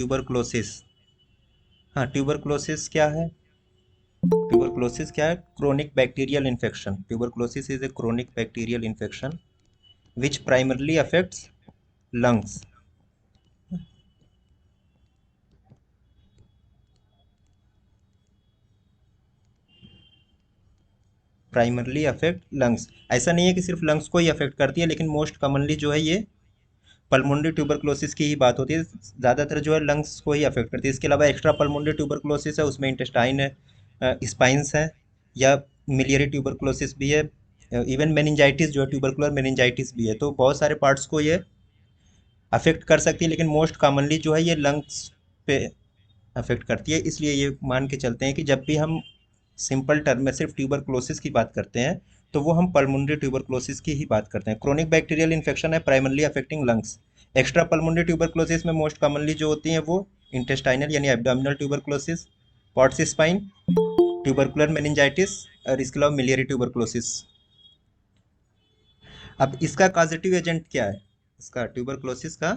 Tuberculosis. हाँ, tuberculosis क्या है? ट्यूबरक्लोसिस क्या है? Chronic bacterial infection. Tuberculosis is a chronic bacterial infection which primarily affects lungs। Primarily affect lungs. ऐसा नहीं है कि सिर्फ लंग्स को ही अफेक्ट करती है, लेकिन मोस्ट कॉमनली जो है ये पल्मोनरी ट्यूबरक्लोसिस की ही बात होती है। ज़्यादातर जो है लंग्स को ही अफेक्ट करती है। इसके अलावा एक्स्ट्रा पल्मोनरी ट्यूबरक्लोसिस है, उसमें इंटेस्टाइन है, स्पाइंस है, या मिलियरी ट्यूबरक्लोसिस भी है। इवन मेनिंजाइटिस जो है, ट्यूबरकुलर मेनिंजाइटिस भी है। तो बहुत सारे पार्ट्स को ये अफेक्ट कर सकती है, लेकिन मोस्ट कॉमनली जो है ये लंग्स पे अफेक्ट करती है। इसलिए ये मान के चलते हैं कि जब भी हम सिंपल टर्म में सिर्फ ट्यूबरक्लोसिस की बात करते हैं, तो वो हम पल्मोनरी ट्यूबरक्लोसिस की ही बात करते हैं। क्रोनिक बैक्टीरियल इन्फेक्शन है, primarily affecting lungs. Extra pulmonary tuberculosis में मोस्ट कॉमनली जो होती हैं वो इंटेस्टाइनल यानी abdominal tuberculosis, pots spine, tubercular meningitis, और इसके अलावा मिलियरी ट्यूबरक्लोसिस। अब इसका कॉजेटिव एजेंट क्या है? इसका ट्यूबरक्लोसिस का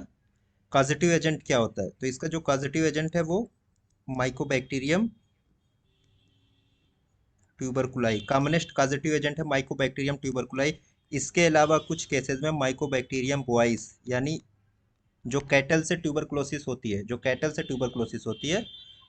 कॉजेटिव एजेंट क्या होता है? तो इसका जो कॉजेटिव एजेंट है वो माइकोबैक्टीरियम ट्यूबरकुलाई। कॉमनेस्ट कॉजेटिव एजेंट है माइकोबैक्टीरियम ट्यूबरकुलाई। इसके अलावा कुछ केसेस में माइकोबैक्टीरियम बोआइस, यानी जो कैटल से ट्यूबरक्लोसिस होती है, जो कैटल से ट्यूबरक्लोसिस होती है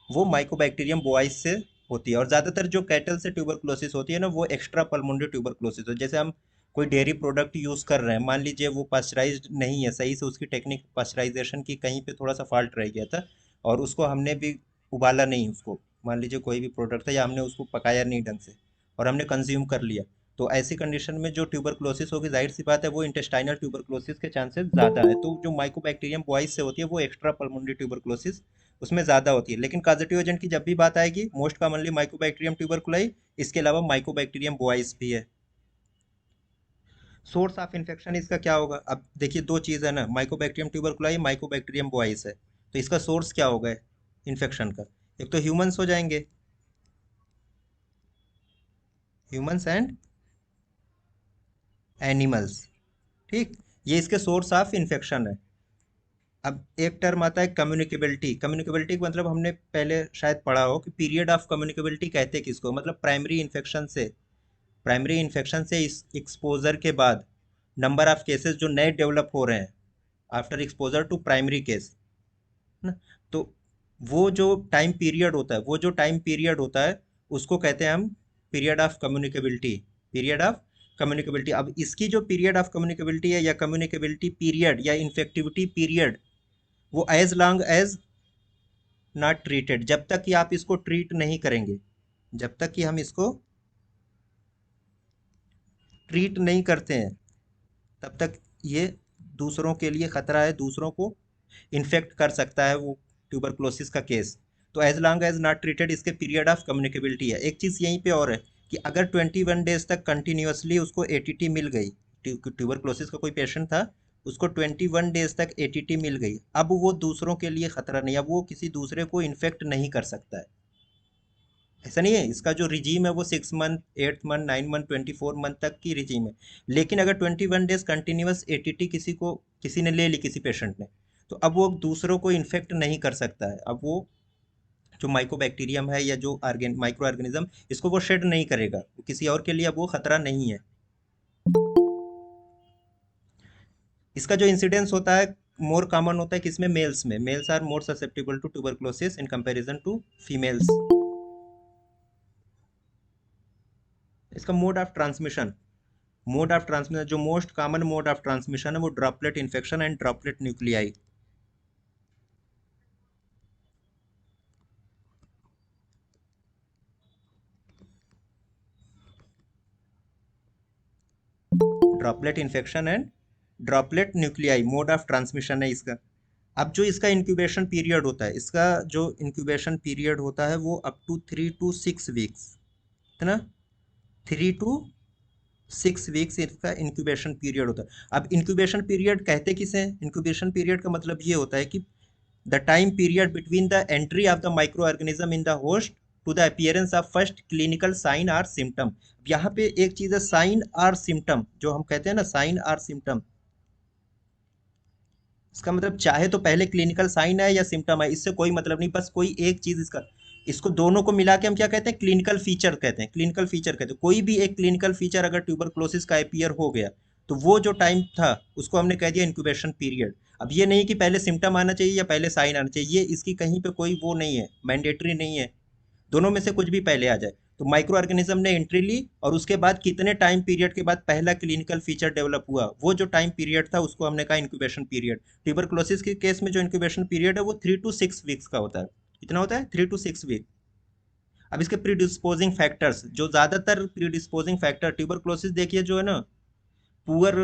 वो माइकोबैक्टीरियम बोआइस से होती है। और ज़्यादातर जो कैटल से ट्यूबरक्लोसिस होती है ना, वो एक्स्ट्रा पल्मोनरी ट्यूबरक्लोसिस हो। जैसे हम कोई डेयरी प्रोडक्ट यूज़ कर रहे हैं, मान लीजिए वो पास्चराइज्ड नहीं है सही से, उसकी टेक्निक पास्चराइजेशन की कहीं पे थोड़ा सा फॉल्ट रह गया था, और उसको हमने भी उबाला नहीं उसको, मान लीजिए कोई भी प्रोडक्ट था, या हमने उसको पकाया नहीं ढंग से और हमने कंज्यूम कर लिया, तो ऐसी कंडीशन में जो ट्यूबरक्लोसिस होगी, जाहिर सी बात है वो इंटेस्टाइनल ट्यूबरक्लोसिस के चांसेस ज़्यादा है। तो जो माइकोबैक्टीरियम बॉयज से होती है वो एक्स्ट्रा पल्मोनरी ट्यूबरक्लोसिस उसमें ज़्यादा होती है। लेकिन कॉजेटिव एजेंट की जब भी बात आएगी, मोस्ट कॉमनली माइकोबैक्टीरियम ट्यूबरकुलाई, इसके अलावा माइकोबैक्टीरियम बोआइस भी है। सोर्स ऑफ इन्फेक्शन इसका क्या होगा? अब देखिए दो चीज़ है ना, माइकोबैक्टीरियम ट्यूबरकुलाई, माइकोबैक्टीरियम बोआइस है। तो इसका सोर्स क्या होगा इन्फेक्शन का? एक तो ह्यूमंस हो जाएंगे, ह्यूमंस एंड एनिमल्स। ठीक, ये इसके सोर्स ऑफ इन्फेक्शन है। अब एक टर्म आता है कम्युनिकेबिलिटी। कम्युनिकेबिलिटी का मतलब हमने पहले शायद पढ़ा हो कि पीरियड ऑफ कम्युनिकेबिलिटी कहते हैं किसको, मतलब प्राइमरी इन्फेक्शन से इस एक्सपोजर के बाद नंबर ऑफ केसेस जो नए डेवलप हो रहे हैं after exposure to primary case ना, तो वो जो टाइम पीरियड होता है, वो जो टाइम पीरियड होता है उसको कहते हैं हम period of communicability. Period of communicability. अब इसकी जो पीरियड ऑफ कम्युनिकेबिलिटी है, या कम्युनिकेबिलिटी पीरियड या इन्फेक्टिविटी पीरियड, वो as long as not treated, जब तक कि आप इसको ट्रीट नहीं करेंगे, जब तक कि हम इसको ट्रीट नहीं करते हैं, तब तक ये दूसरों के लिए खतरा है, दूसरों को इन्फेक्ट कर सकता है वो ट्यूबरक्लोसिस का केस। तो as long as not treated इसके पीरियड ऑफ कम्युनिकेबिलिटी है। एक चीज़ यहीं पे और है कि अगर 21 डेज तक कंटिन्यूसली उसको एटीटी मिल गई, ट्यूबरक्लोसिस का कोई पेशेंट था, उसको 21 डेज तक एटीटी मिल गई, अब वो दूसरों के लिए खतरा नहीं, अब वो किसी दूसरे को इन्फेक्ट नहीं कर सकता है। ऐसा नहीं है, इसका जो रिजीम है वो 6 मंथ, 8 मंथ, 9 मंथ, 24 मंथ तक की रिजीम है। लेकिन अगर 21 डेज कंटिन्यूस एटीटी किसी ने ले ली, किसी पेशेंट ने, तो अब वो दूसरों को इन्फेक्ट नहीं कर सकता है। अब वो जो माइकोबैक्टीरियम है या जो माइक्रो ऑर्गेनिज्म, इसको वो शेड नहीं करेगा, किसी और के लिए अब वो खतरा नहीं है। इसका जो इंसिडेंस होता है मोर कॉमन होता है किसमें? मेल्स में। Males are more susceptible to tuberculosis in comparison to females. इसका मोड ऑफ ट्रांसमिशन जो most common mode of transmission है वो droplet infection and droplet nuclei. Droplet infection and droplet nuclei mode of transmission है इसका। अब जो इसका incubation period होता है, इसका जो इंक्यूबेशन पीरियड होता है वो अप टू 3 to 6 वीक्स, है ना। 3 to 6 वीक्स इसका इंक्यूबेशन पीरियड होता है। अब इंक्यूबेशन पीरियड कहते किसे हैं? इंक्यूबेशन पीरियड का मतलब ये होता है कि the time period between the entry of the microorganism in the host to the appearance of first clinical sign or symptom। यहाँ पे एक चीज है साइन और सिम्टम, जो हम कहते हैं ना साइन और सिम्टम। इसका मतलब चाहे तो पहले क्लिनिकल साइन है या सिम्टम है, इससे कोई मतलब नहीं, बस कोई एक चीज इसका, इसको दोनों को मिला के हम क्या कहते हैं, क्लिनिकल फीचर कहते हैं, क्लिनिकल फीचर कहते हैं। कोई भी एक क्लिनिकल फीचर अगर ट्यूबरक्लोसिस का अपीयर हो गया, तो वो जो टाइम था उसको हमने कह दिया इंक्यूबेशन पीरियड। अब ये नहीं कि पहले सिम्टम आना चाहिए या पहले साइन आना चाहिए, ये इसकी कहीं पे कोई वो नहीं है, मैंडेटरी नहीं है, दोनों में से कुछ भी पहले आ जाए। तो माइक्रो ऑर्गेनिज्म ने एंट्री ली और उसके बाद कितने टाइम पीरियड के बाद पहला क्लिनिकल फीचर डेवलप हुआ, वो जो टाइम पीरियड था उसको हमने कहा इंक्यूबेशन पीरियड। ट्यूबरक्लोसिस के केस में जो इंक्यूबेशन पीरियड है वो 3 to 6 वीक्स का होता है। कितना होता है? 3 to 6 वीक। अब इसके प्रीडिस्पोजिंग फैक्टर्स, जो ज्यादातर प्रीडिस्पोजिंग फैक्टर, ट्यूबरक्लोसिस देखिए जो है ना, पुअर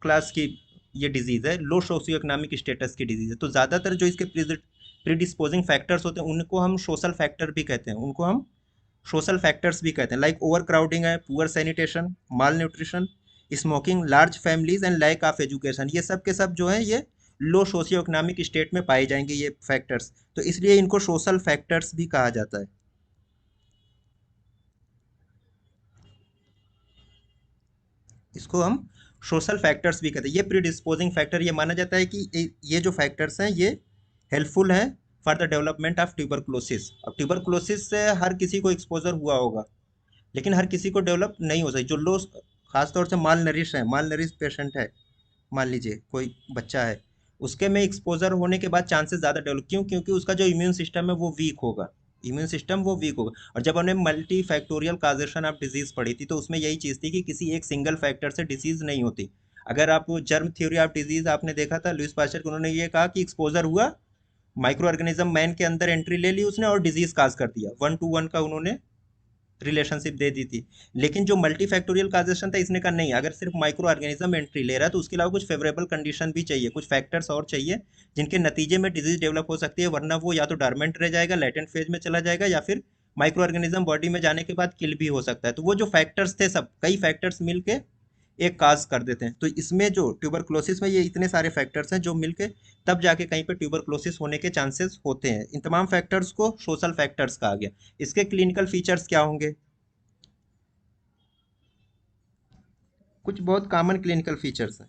क्लास की ये डिजीज है, लो सोशियो इकोनॉमिक स्टेटस की डिजीज है। तो ज्यादातर जो इसके प्रीडिस्पोजिंग फैक्टर्स होते हैं उनको हम सोशल फैक्टर भी कहते हैं, उनको हम सोशल फैक्टर्स भी कहते हैं। लाइक ओवर क्राउडिंग है, poor sanitation, malnutrition, smoking, large families and lack of education, ये सब के सब जो है ये लो सोशियो इकोनॉमिक स्टेट में पाए जाएंगे ये फैक्टर्स। तो इसलिए इनको सोशल फैक्टर्स भी कहा जाता है। इसको हम सोशल फैक्टर्स भी कहते हैं। ये प्रीडिस्पोजिंग फैक्टर, ये माना जाता है कि ये जो फैक्टर्स हैं ये हेल्पफुल हैं for the development of tuberculosis. अब ट्यूबरक्लोसिस से हर किसी को एक्सपोजर हुआ होगा, लेकिन हर किसी को डेवलप नहीं हो सकती। जो लोग खासतौर से माल नरिश है, माल नरिश पेशेंट है, मान लीजिए कोई बच्चा है, उसके में एक्सपोजर होने के बाद चांसेस ज़्यादा डेवलप, क्यों? क्योंकि उसका जो इम्यून सिस्टम है वो वीक होगा, इम्यून सिस्टम वो वीक होगा। और जब हमने multi factorial causation of disease पढ़ी थी तो उसमें यही चीज़ थी कि किसी एक सिंगल फैक्टर से डिजीज नहीं होती। अगर आप जर्म थ्योरी ऑफ डिजीज आपने देखा था, लुइस पास्चर को, उन्होंने ये कहा कि एक्सपोजर हुआ, माइक्रो ऑर्गेनिज्म मैन के अंदर एंट्री ले ली उसने और डिजीज काज कर दिया, 1 to 1 का उन्होंने रिलेशनशिप दे दी थी। लेकिन जो मल्टी फैक्टोरियल काजेशन था इसने कहा नहीं, अगर सिर्फ माइक्रो ऑर्गेनिज्म एंट्री ले रहा है तो उसके अलावा कुछ फेवरेबल कंडीशन भी चाहिए, कुछ फैक्टर्स और चाहिए जिनके नतीजे में डिजीज डेवलप हो सकती है, वरना वो या तो डरमेंट रह जाएगा, लेटेंट फेज में चला जाएगा, या फिर माइक्रो ऑर्गेनिज्म बॉडी में जाने के बाद किल भी हो सकता है। तो वो जो फैक्टर्स थे, सब कई फैक्टर्स मिलके एक काज कर देते हैं। तो इसमें जो ट्यूबरक्लोसिस में ये इतने सारे फैक्टर्स हैं जो मिलके तब जाके कहीं पे ट्यूबरक्लोसिस होने के चांसेस होते हैं। इन तमाम फैक्टर्स को सोशल फैक्टर्स कहा गया। इसके क्लिनिकल फीचर्स क्या होंगे? कुछ बहुत कॉमन क्लिनिकल फीचर्स हैं।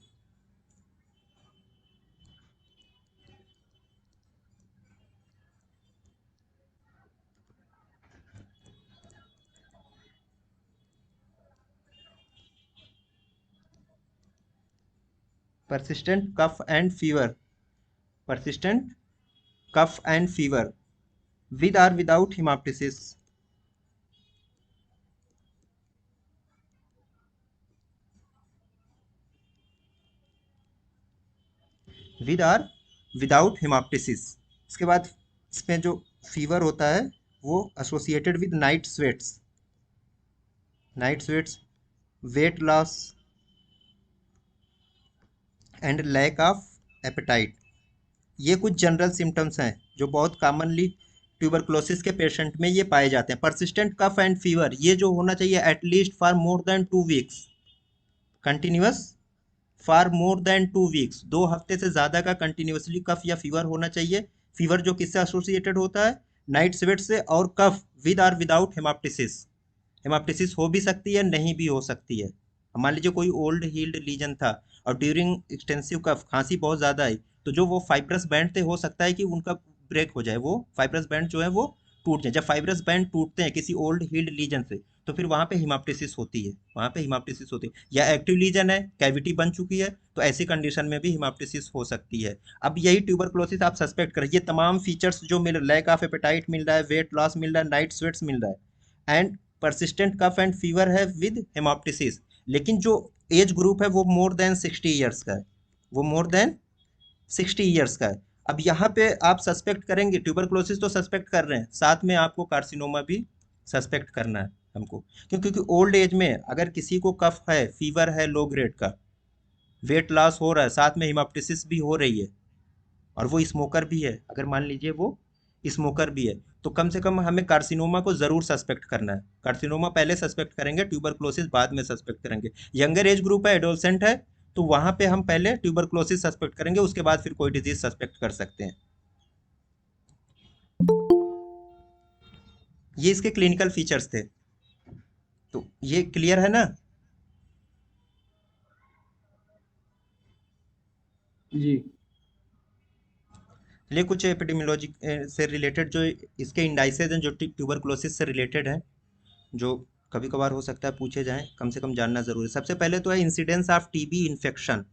persistent cough and fever, persistent cough and fever with or without hemoptysis, with or without hemoptysis। इसके बाद इसमें जो फीवर होता है वो associated with night sweats, night sweats, weight loss and lack of appetite. ये कुछ जनरल सिम्टम्स हैं जो बहुत कॉमनली ट्यूबरक्लोसिस के पेशेंट में ये पाए जाते हैं। परसिस्टेंट कफ एंड फीवर, ये जो होना चाहिए at least for more than 2 weeks, continuous for more than 2 weeks, 2 हफ्ते से ज़्यादा का कंटिन्यूसली कफ या फीवर होना चाहिए। फीवर जो किससे एसोसिएटेड होता है? नाइट स्वेट से। और कफ विद और विदाउट हेमाप्टिसिस, हेमाप्टिसिस हो भी सकती है, नहीं भी हो सकती है। मान लीजिए कोई ओल्ड हील्ड लीजन था और ड्यूरिंग एक्सटेंसिव कफ खांसी बहुत ज़्यादा आई, तो जो वो फाइब्रस बैंड थे हो सकता है कि उनका ब्रेक हो जाए, वो फाइब्रस बैंड जो है वो टूट जाए। जब फाइब्रस बैंड टूटते हैं किसी ओल्ड हील्ड लीजन से, तो फिर वहाँ पे हिमाप्टिसिस होती है, वहाँ पे हिमाप्टिसिस होती है। या एक्टिव लीजन है, कैविटी बन चुकी है, तो ऐसी कंडीशन में भी हिमाप्टिसिस हो सकती है। अब यही ट्यूबरक्लोसिस आप सस्पेक्ट करें, ये तमाम फीचर्स जो मिल, लैक ऑफ एपेटाइट मिल रहा है, वेट लॉस मिल रहा है, नाइट स्वेट्स मिल रहा है, and persistent cough and fever है विद हेमाप्टिसिस, लेकिन जो एज ग्रुप है वो मोर देन 60 ईयर्स का है, वो मोर देन 60 ईयर्स का है। अब यहाँ पे आप सस्पेक्ट करेंगे, ट्यूबरक्लोसिस तो सस्पेक्ट कर रहे हैं, साथ में आपको कार्सिनोमा भी सस्पेक्ट करना है हमको। क्यों? क्योंकि ओल्ड एज में अगर किसी को कफ है, फीवर है लो ग्रेड का, वेट लॉस हो रहा है, साथ में हिमाप्टिसिस भी हो रही है, और वो स्मोकर भी है, अगर मान लीजिए वो स्मोकर भी है, तो कम से कम हमें कार्सिनोमा को ज़रूर सस्पेक्ट करना है। कार्सिनोमा पहले सस्पेक्ट करेंगे, ट्यूबरक्लोसिस बाद में सस्पेक्ट करेंगे। यंगर एज ग्रुप है, एडोलसेंट है, तो वहाँ पे हम पहले ट्यूबरक्लोसिस सस्पेक्ट करेंगे, उसके बाद फिर कोई डिजीज सस्पेक्ट कर सकते हैं। ये इसके क्लिनिकल फीचर्स थे। तो ये क्लियर है ना? जी। चलिए कुछ एपिडेमियोलॉजी से रिलेटेड जो इसके इंडाइसेज हैं जो ट्यूबरकुलोसिस से रिलेटेड हैं, जो कभी कभार हो सकता है पूछे जाएं, कम से कम जानना जरूरी है। सबसे पहले तो है incidence of TB infection.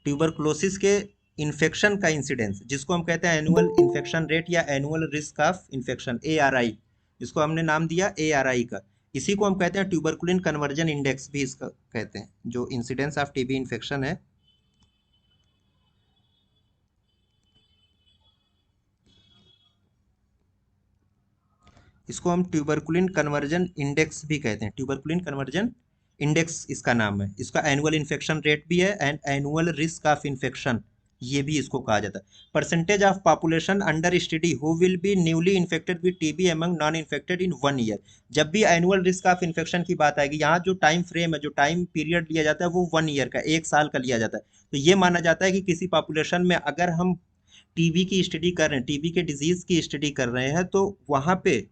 Tuberculosis के इन्फेक्शन का इंसिडेंस, जिसको हम कहते हैं एनुअल इन्फेक्शन रेट या annual risk of infection, ARI, जिसको हमने नाम दिया ARI का। इसी को हम कहते हैं ट्यूबरकुलिन कन्वर्जन इंडेक्स भी इसका कहते हैं, जो इंसिडेंस ऑफ टीबी इन्फेक्शन है। इसको हम ट्यूबरकुलिन कन्वर्जन इंडेक्स भी कहते हैं, ट्यूबरकुलिन कन्वर्जन इंडेक्स इसका नाम है। इसका एनुअल इन्फेक्शन रेट भी है and annual risk of infection, ये भी इसको कहा जाता है। Percentage of population under study who will be newly infected with TB among non infected in 1 year. जब भी एनुअल रिस्क ऑफ इन्फेक्शन की बात आएगी, यहाँ जो टाइम फ्रेम है, जो टाइम पीरियड लिया जाता है, वो 1 ईयर का, 1 साल का लिया जाता है। तो ये माना जाता है कि किसी पॉपुलेशन में अगर हम टीबी की स्टडी कर रहे हैं, टीबी के डिजीज की स्टडी कर रहे हैं, तो वहाँ पे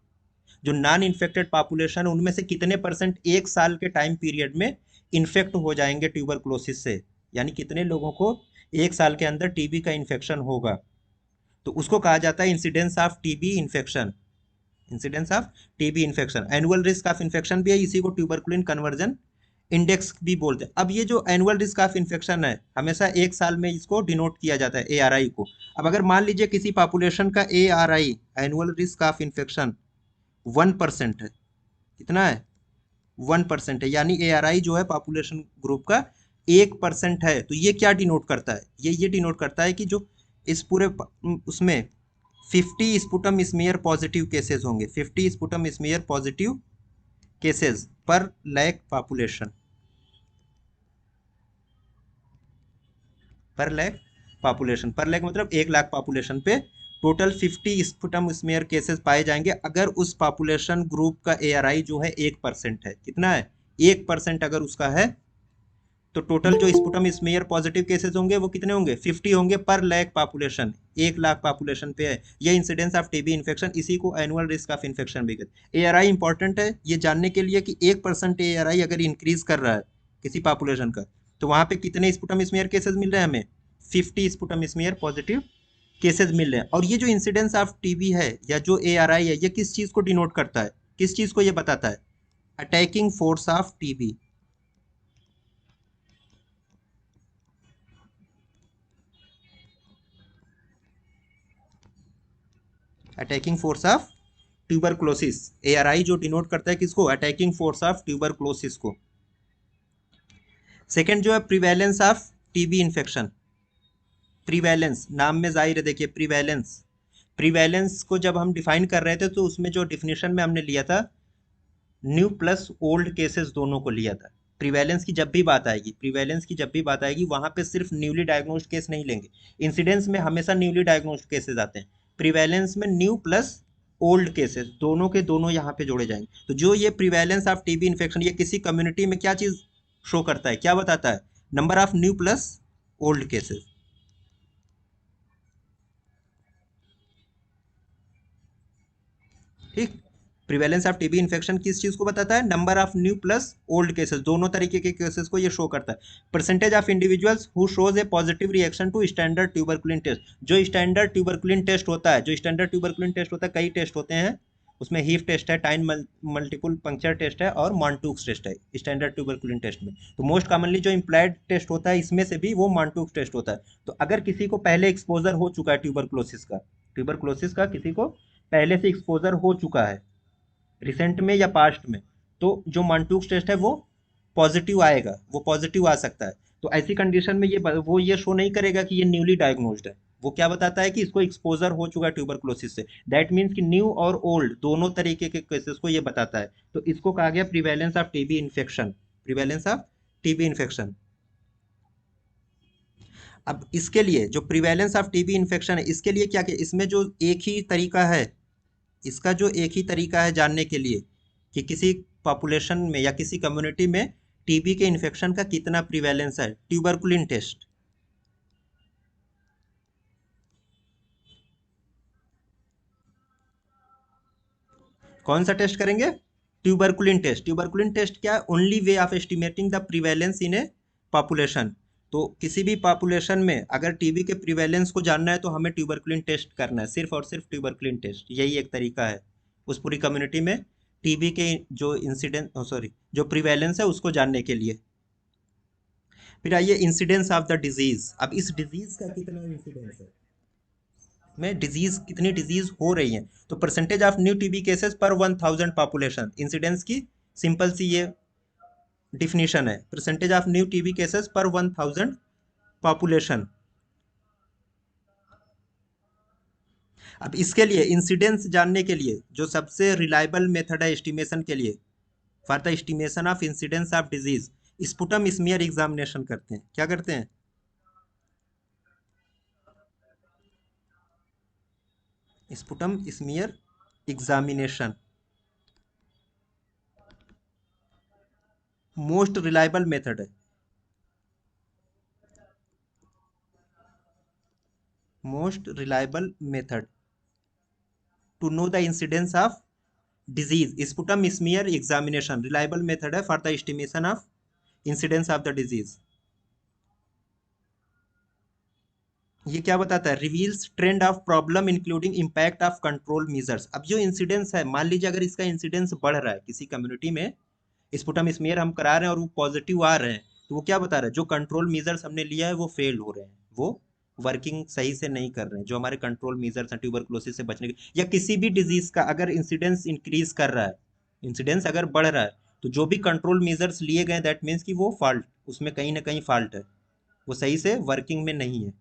जो नॉन इन्फेक्टेड पॉपुलेशन, उनमें से कितने परसेंट 1 साल के टाइम पीरियड में इन्फेक्ट हो जाएंगे ट्यूबरकुलोसिस से, यानी कितने लोगों को 1 साल के अंदर टीबी का इन्फेक्शन होगा, तो उसको कहा जाता है incidence of TB infection. Incidence of TB infection, annual risk of infection भी है, इसी को ट्यूबरकुलिन कन्वर्जन इंडेक्स भी बोलते हैं। अब ये जो एनुअल रिस्क ऑफ इन्फेक्शन है, हमेशा 1 साल में इसको डिनोट किया जाता है, ARI को। अब अगर मान लीजिए किसी पॉपुलेशन का ARI, annual risk of infection, 1% है, कितना है, 1% है, यानी ARI जो है पॉपुलेशन ग्रुप का 1% है, तो ये क्या डिनोट करता है, ये डिनोट करता है कि जो इस पूरे उसमें 50 स्पुटम स्मीयर पॉजिटिव केसेस होंगे, 50 स्पुटम स्मीयर पॉजिटिव केसेस पर लैक पॉपुलेशन, पर लैक पॉपुलेशन, पर लैक मतलब 1 लाख पॉपुलेशन पे टोटल 50 स्पुटम स्मीयर केसेस पाए जाएंगे, अगर उस पॉपुलेशन ग्रुप का ARI जो है 1% है। कितना है, 1% अगर उसका है, तो टोटल जो स्पुटम स्मीयर पॉजिटिव केसेस होंगे वो कितने होंगे, 50 होंगे पर लैक पॉपुलेशन, 1 लाख पॉपुलेशन पे है। ये इंसिडेंस ऑफ टीबी इन्फेक्शन, इसी को एनुअल रिस्क ऑफ इन्फेक्शन भी कहते हैं। ARI इंपॉर्टेंट है ये जानने के लिए कि 1% ARI अगर इंक्रीज कर रहा है किसी पॉपुलेशन का, तो वहां पे कितने स्पुटम स्मीयर केसेस मिल रहे हैं हमें, 50 स्पुटम स्मीयर पॉजिटिव केसेस मिल रहे हैं। और ये जो इंसिडेंस ऑफ टीबी है या जो ARI है, ये किस चीज को डिनोट करता है, किस चीज को ये बताता है, attacking force of TB. Attacking force of tuberculosis, ARI जो डिनोट करता है किसको, अटैकिंग फोर्स ऑफ ट्यूबरक्लोसिस को। सेकंड जो है prevalence of TB infection. Prevalence नाम में जाहिर है, देखिए प्रिवेलेंस, प्रिवेलेंस को जब हम डिफाइन कर रहे थे तो उसमें जो डिफिनेशन में हमने लिया था, न्यू प्लस ओल्ड केसेस दोनों को लिया था। प्रिवेलेंस की जब भी बात आएगी, प्रिवेलेंस की जब भी बात आएगी, वहां पे सिर्फ न्यूली डायग्नोस्ड केस नहीं लेंगे। इंसिडेंस में हमेशा न्यूली डायग्नोस्ड केसेस आते हैं, प्रिवेलेंस में न्यू प्लस ओल्ड केसेस दोनों के दोनों यहाँ पे जोड़े जाएंगे। तो जो ये प्रिवेलेंस ऑफ टीबी इन्फेक्शन, ये किसी कम्युनिटी में क्या चीज शो करता है, क्या बताता है, number of new plus old cases. ठीक, प्रिवेलेंस ऑफ टीबी इन्फेक्शन किस चीज को बताता है, number of new plus old cases, दोनों तरीके के केसेस को ये शो करता है। Percentage of individuals who shows a positive reaction to standard tuberculin test, जो स्टैंडर्ड ट्यूबरकुलिन टेस्ट होता है, जो स्टैंडर्ड ट्यूबरकुलिन टेस्ट होता है, कई टेस्ट होते हैं उसमें, हीव टेस्ट है, टाइन मल्टीपल पंक्चर टेस्ट है और मॉन्टूक्स टेस्ट है स्टैंडर्ड ट्यूबरकुलिन टेस्ट में। तो मोस्ट कॉमनली जो इम्प्लाइड टेस्ट होता है इसमें से भी वो मॉन्टूक्स टेस्ट होता है। तो अगर किसी को पहले एक्सपोजर हो चुका है ट्यूबरक्लोसिस का किसी को पहले से एक्सपोजर हो चुका है रिसेंट में या पास्ट में, तो जो मॉन्टूक्स टेस्ट है वो पॉजिटिव आएगा, वो पॉजिटिव आ सकता है। तो ऐसी कंडीशन में वो ये शो नहीं करेगा कि ये न्यूली डायग्नोज्ड है, वो क्या बताता है कि इसको एक्सपोजर हो चुका है ट्यूबरक्लोसिस से। दैट मीन्स कि न्यू और ओल्ड दोनों तरीके के केसेस को ये बताता है। तो इसको कहा गया prevalence of TB infection, prevalence of TB infection. अब इसके लिए जो प्रिवेलेंस ऑफ टीबी इन्फेक्शन है, इसके लिए क्या क्या, इसमें जो एक ही तरीका है, इसका जो एक ही तरीका है जानने के लिए कि किसी पॉपुलेशन में या किसी कम्युनिटी में टीबी के इन्फेक्शन का कितना प्रिवेलेंस है, ट्यूबरकुलिन टेस्ट। कौन सा टेस्ट करेंगे, ट्यूबरकुलिन टेस्ट। ट्यूबरकुलिन टेस्ट क्या, only way of estimating the prevalence in a population. तो किसी भी पॉपुलेशन में अगर टीबी के प्रिवेलेंस को जानना है तो हमें ट्यूबरकुलिन टेस्ट करना है, सिर्फ और सिर्फ ट्यूबरकुलिन टेस्ट, यही एक तरीका है उस पूरी कम्युनिटी में टीबी के जो इंसिडेंस सॉरी जो प्रिवेलेंस है उसको जानने के लिए। फिर आइए इंसिडेंस ऑफ द डिजीज। अब इस डिजीज का कितना इंसिडेंस है, में डिजीज कितनी डिजीज हो रही है, तो percentage of new TB cases पर 1000 पॉपुलेशन, इंसिडेंस की सिंपल सी ये डिफिनीशन है, percentage of new TB cases पर 1000 पॉपुलेशन। अब इसके लिए इंसिडेंस जानने के लिए जो सबसे रिलायबल मेथड है एस्टिमेशन के लिए, for the estimation of incidence of disease, sputum smear examination करते हैं। क्या करते हैं? Sputum smear examination. Most reliable method है, most reliable method to know the incidence of disease, sputum smear examination reliable method है for the estimation of incidence of the disease. ये क्या बताता है? Reveals trend of problem including impact of control measures. अब जो incidence है, मान लीजिए अगर इसका इंसिडेंस बढ़ रहा है किसी कम्युनिटी में, स्पुटम स्मीयर हम करा रहे हैं और वो पॉजिटिव आ रहे हैं, तो वो क्या बता रहा है? जो कंट्रोल मेजर्स हमने लिया है वो फेल हो रहे हैं, वो वर्किंग सही से नहीं कर रहे हैं। जो हमारे कंट्रोल मेजर्स हैं ट्यूबरकुलोसिस से बचने के, या किसी भी डिजीज का अगर इंसिडेंस इंक्रीज कर रहा है, इंसिडेंस अगर बढ़ रहा है, तो जो भी कंट्रोल मेजर्स लिए गए दैट मीन्स कि वो फॉल्ट, उसमें कहीं ना कहीं फॉल्ट है, वो सही से वर्किंग में नहीं है।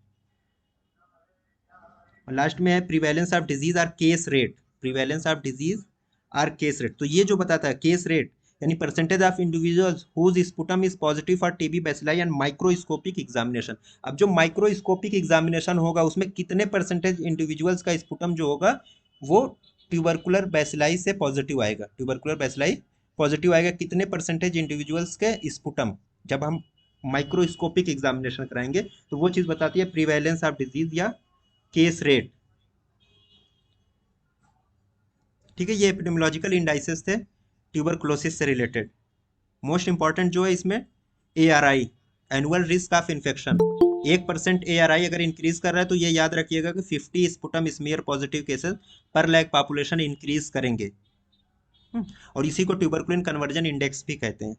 और लास्ट में है prevalence of disease or case rate, prevalence of disease or case rate. तो ये जो बताता है केस रेट, यानी percentage of individuals whose sputum is positive for TB bacilli and microscopic examination. अब जो माइक्रोस्कोपिक एग्जामिनेशन होगा उसमें कितने परसेंटेज इंडिविजुअल्स का स्पुटम जो होगा वो ट्यूबरकुलर बैसिलाई से पॉजिटिव आएगा, ट्यूबरकुलर बैसिलाई पॉजिटिव आएगा, कितने परसेंटेज इंडिविजुअल्स के स्पुटम, जब हम माइक्रोस्कोपिक एग्जामिनेशन कराएंगे तो वो चीज़ बताती है प्रिवेलेंस ऑफ डिजीज या केस रेट। ठीक है, ये एपिडेमियोलॉजिकल इंडाइसेस थे ट्यूबरकुलोसिस से रिलेटेड। मोस्ट इंपॉर्टेंट जो है इसमें A R I, annual risk of infection, 1% A R आई अगर इंक्रीज कर रहा है तो ये याद रखिएगा कि 50 स्पुटम स्मीयर पॉजिटिव केसेस पर लैक पॉपुलेशन इंक्रीज करेंगे। और इसी को ट्यूबरकुलिन कन्वर्जन इंडेक्स भी कहते हैं।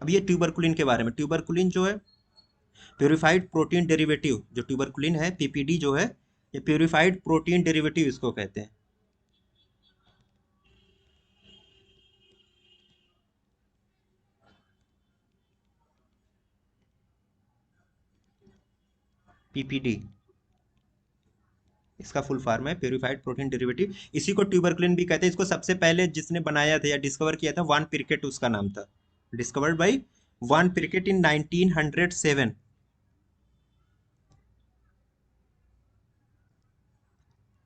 अब ये ट्यूबरकुलिन के बारे में, ट्यूबरकुलिन जो है प्योरीफाइड प्रोटीन डेरिवेटिव, जो ट्यूबरकुलिन है पीपीडी जो है, ये प्योरीफाइड प्रोटीन डेरिवेटिव इसको कहते हैं। पीपीडी इसका फुल फॉर्म है, प्योरीफाइड प्रोटीन डेरिवेटिव। इसी को ट्यूबरकुलिन भी कहते हैं। इसको सबसे पहले जिसने बनाया था या डिस्कवर किया था, वान पिरकेट उसका नाम था, डिस्कवर्ड बाय वान पिरकेट इन 1907।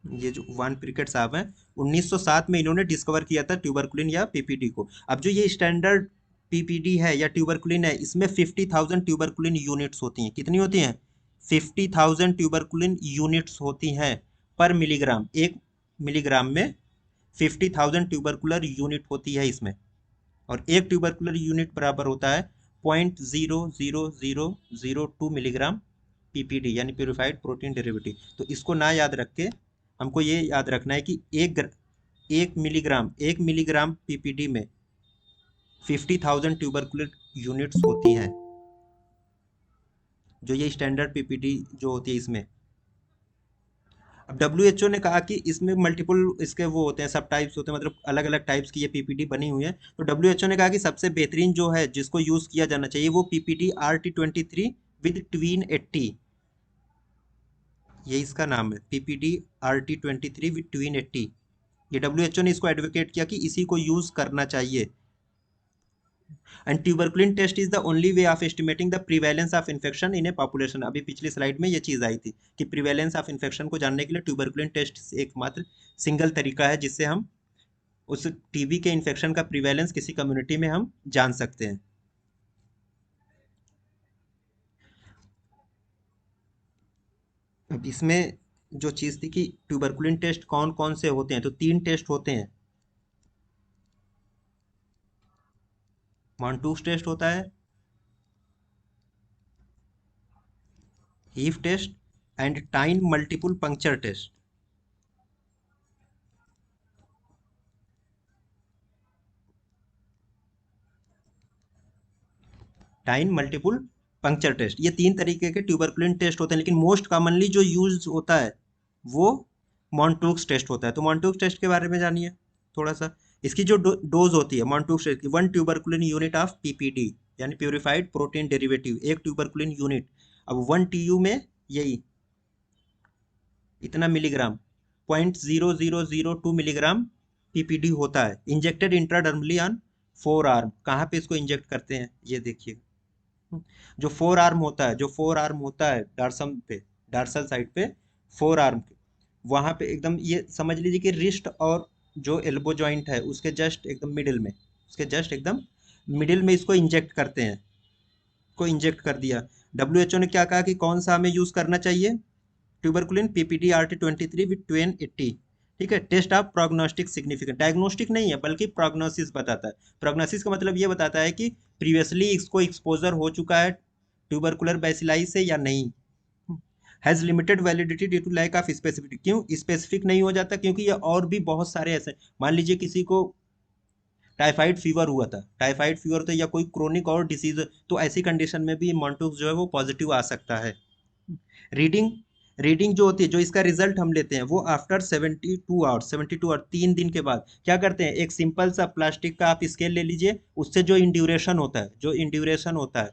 ये जो वान पिरकेट साहब हैं, 1907 में इन्होंने डिस्कवर किया था ट्यूबरकुलिन या पीपीडी को। अब जो ये स्टैंडर्ड पीपीडी है या ट्यूबरकुलिन है, इसमें 50,000 ट्यूबरकुलिन यूनिट्स होती हैं। कितनी होती हैं? 50,000 ट्यूबरकुलिन यूनिट्स होती हैं पर मिलीग्राम। एक मिलीग्राम में 50,000 ट्यूबरकुलर यूनिट होती है इसमें, और एक ट्यूबरकुलर यूनिट बराबर होता है 0.00002 मिलीग्राम पीपीडी यानी प्योरीफाइड प्रोटीन डेरिवेटिव। तो इसको ना याद रख के हमको ये याद रखना है कि एक मिलीग्राम पीपीडी में 50,000 ट्यूबरकुलर यूनिट्स होती हैं, जो ये स्टैंडर्ड पीपीडी जो होती है इसमें। अब डब्ल्यू ने कहा कि इसमें मल्टीपल इसके वो होते हैं, सब टाइप्स होते हैं, मतलब अलग अलग टाइप्स की ये पीपीडी बनी हुई है। तो डब्ल्यू ने कहा कि सबसे बेहतरीन जो है जिसको यूज़ किया जाना चाहिए वो पीपीडी RT23 विद ट्वीन 80, ये इसका नाम है, पीपीडी RT23 विद ट्वीन 80। ये डब्ल्यू ने इसको एडवोकेट किया कि इसी को यूज़ करना चाहिए। And tuberculin test is the only way of estimating the prevalence of infection in a population. अभी पिछली स्लाइड में ये चीज़ आई थी कि प्रिवेलेंस ऑफ इन्फेक्शन को जानने के लिए ट्यूबरकुलिन टेस्ट एकमात्र सिंगल तरीका है जिससे हम उस टीबी के इन्फेक्शन का प्रिवेलेंस किसी कम्युनिटी में हम जान सकते हैं। अब इसमें जो चीज़ थी कि ट्यूबरकुलिन टेस्ट कौन कौन से होते हैं, तो 3 टेस्ट होते हैं। मॉन्टूस टेस्ट होता है, हीव टेस्ट एंड टाइन मल्टीपल पंक्चर टेस्ट। टाइन मल्टीपल पंक्चर टेस्ट, ये तीन तरीके के ट्यूबरकुलिन टेस्ट होते हैं, लेकिन मोस्ट कॉमनली जो यूज होता है वो मॉन्टूक्स टेस्ट होता है। तो मॉन्टूक्स टेस्ट के बारे में जानिए थोड़ा सा। इसकी जो डोज होती है मॉन्टूक्स टेस्ट की, 1 ट्यूबरकुलिन यूनिट ऑफ पीपीडी यानी purified protein derivative, 1 tuberculin unit. अब 1 TU में यही इतना मिलीग्राम, 0.0002 मिलीग्राम पीपीडी होता है, इंजेक्टेड इंट्राडर्मली ऑन 4 आर्म। कहाँ पे इसको इंजेक्ट करते हैं ये देखिए, जो 4 आर्म होता है, जो 4 आर्म होता है डार्सम पे, डार्सल साइड पे 4 आर्म के, वहां पे एकदम ये समझ लीजिए कि रिस्ट और जो एल्बो जॉइंट है उसके जस्ट एकदम मिडिल में, उसके जस्ट एकदम मिडिल में इसको इंजेक्ट करते हैं, को इंजेक्ट कर दिया। WHO ने क्या कहा कि कौन सा हमें यूज करना चाहिए, tuberculin PPD RT23 with 2N80। ठीक है, test of prognostic significant, diagnostic नहीं है बल्कि प्रोग्नोसिस बताता है। प्रोग्नोसिस का मतलब ये बताता है कि प्रीवियसली इसको एक्सपोजर हो चुका है ट्यूबरकुलर बैसिलाई से या नहीं। Has limited validity due to lack of specificity, क्यों स्पेसिफिक नहीं हो जाता, क्योंकि ये और भी बहुत सारे ऐसे, मान लीजिए किसी को टाइफाइड फीवर हुआ था, टाइफाइड फीवर तो या कोई क्रोनिक और डिसीज, तो ऐसी कंडीशन में भी मॉन्टूक्स जो है वो पॉजिटिव आ सकता है। रीडिंग, रीडिंग जो होती है, जो इसका रिजल्ट हम लेते हैं वो आफ्टर 72 आवर्स, 72 आवर 3 दिन के बाद क्या करते हैं, एक सिंपल सा प्लास्टिक का आप स्केल ले लीजिए, उससे जो इंड्यूरेशन होता है, जो इंड्यूरेशन होता है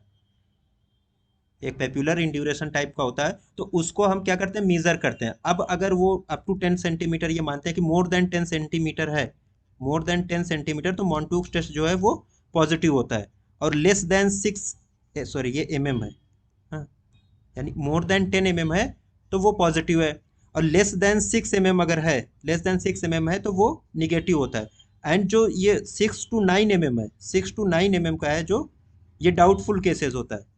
एक पेप्यूलर इंड्यूरेशन टाइप का होता है, तो उसको हम क्या करते हैं, मीजर करते हैं। अब अगर वो अप टू 10 सेंटीमीटर, ये मानते हैं कि मोर देन 10 सेंटीमीटर है, मोर देन 10 सेंटीमीटर, तो मॉन्टूक्स टेस्ट जो है वो पॉजिटिव होता है। और लेस देन 6, सॉरी ये mm है, हाँ, यानी मोर देन 10 mm है तो वो पॉजिटिव है, और लेस देन 6 mm अगर है, लेस देन 6 mm है तो वो निगेटिव होता है। एंड जो ये 6 to 9 mm है, 6 to 9 mm का है, जो ये डाउटफुल केसेस होता है,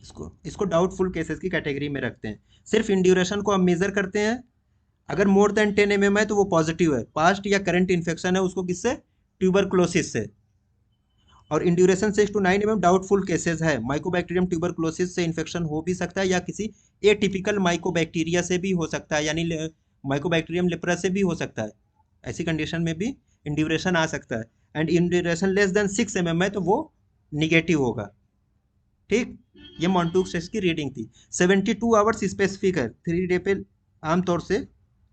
इसको इसको डाउटफुल केसेस की कैटेगरी में रखते हैं। सिर्फ इंड्यूरेशन को हम मेजर करते हैं, अगर मोर देन 10 mm है तो वो पॉजिटिव है, पास्ट या करंट इन्फेक्शन है उसको किससे, ट्यूबरक्लोसिस से। और induration 6 to 9 mm doubtful cases है, माइकोबैक्टीरियम ट्यूबरक्लोसिस से इन्फेक्शन हो भी सकता है या किसी एटिपिकल माइकोबैक्टीरिया से भी हो सकता है, यानी माइकोबैक्टीरियम लेप्रा से भी हो सकता है। ऐसी कंडीशन में भी इंड्यूरेशन आ सकता है। And induration less than 6 mm है तो वो निगेटिव होगा। ठीक, ये मॉन्टूक्स टेस्ट की रीडिंग थी। 72 आवर्स स्पेसिफिक है, 3 डे पे आमतौर से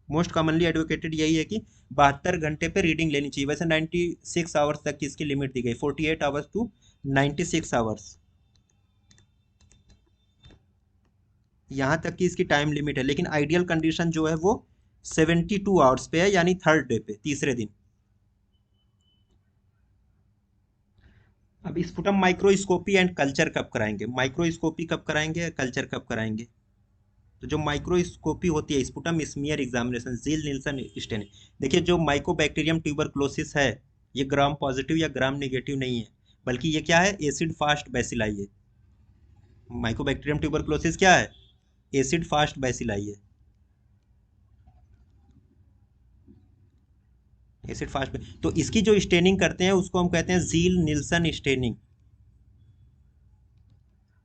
मोस्ट कॉमनली एडवोकेटेड यही है कि 72 घंटे पे रीडिंग लेनी चाहिए। वैसे 96 आवर्स तक की इसकी लिमिट दी गई, 48 आवर्स टू 96 आवर्स, यहाँ तक की इसकी टाइम लिमिट है। लेकिन आइडियल कंडीशन जो है वो 72 आवर्स पे है, यानी 3rd डे पे, तीसरे दिन। अब स्पुटम माइक्रोस्कोपी एंड कल्चर कब कराएंगे, माइक्रोस्कोपी कब कराएंगे, कल्चर कब कराएंगे। तो जो माइक्रोस्कोपी होती है, स्पुटम स्मीयर एग्जामिनेशन, जील निल्सन स्टेनिंग, देखिए जो माइकोबैक्टीरियम ट्यूबरक्लोसिस है ये ग्राम पॉजिटिव या ग्राम नेगेटिव नहीं है, बल्कि ये क्या है, एसिड फास्ट बैसिलाई है। माइकोबैक्टीरियम ट्यूबरक्लोसिस क्या है, एसिड फास्ट बैसिलाई है, एसिड फास्ट। तो इसकी जो स्टेनिंग करते हैं उसको हम कहते हैं जील निल्सन स्टेनिंग।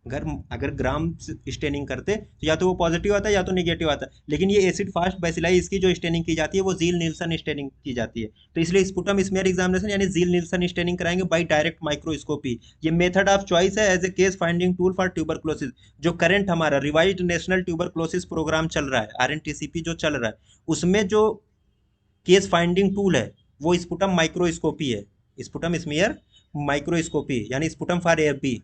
अगर अगर ग्राम स्टेनिंग करते तो या तो वो पॉजिटिव आता है या तो नेगेटिव आता है, लेकिन ये एसिड फास्ट बैसिलाई इसकी जो स्टेनिंग की जाती है वो जील निल्सन स्टेनिंग की जाती है। तो इसलिए स्पुटम स्मीयर एग्जामिनेशन यानी जील निल्सन स्टेनिंग कराएंगे बाय डायरेक्ट माइक्रोस्कोपी। ये मेथड ऑफ चॉइस है as a case finding tool for tuberculosis. जो करंट हमारा रिवाइज्ड नेशनल ट्यूबरक्लोसिस प्रोग्राम चल रहा है, RNTCP जो चल रहा है, उसमें जो केस फाइंडिंग टूल है वो स्पुटम माइक्रोस्कोपी है, स्पुटम स्मीयर माइक्रोस्कोपी, यानी sputum for AFB,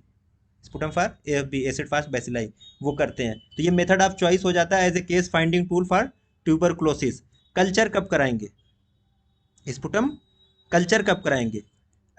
sputum for AFB, acid fast bacilli, वो करते हैं। तो ये मेथड ऑफ चॉइस हो जाता है as a case finding tool for tuberculosis. Culture कब कराएंगे, स्पुटम कल्चर कब कराएंगे,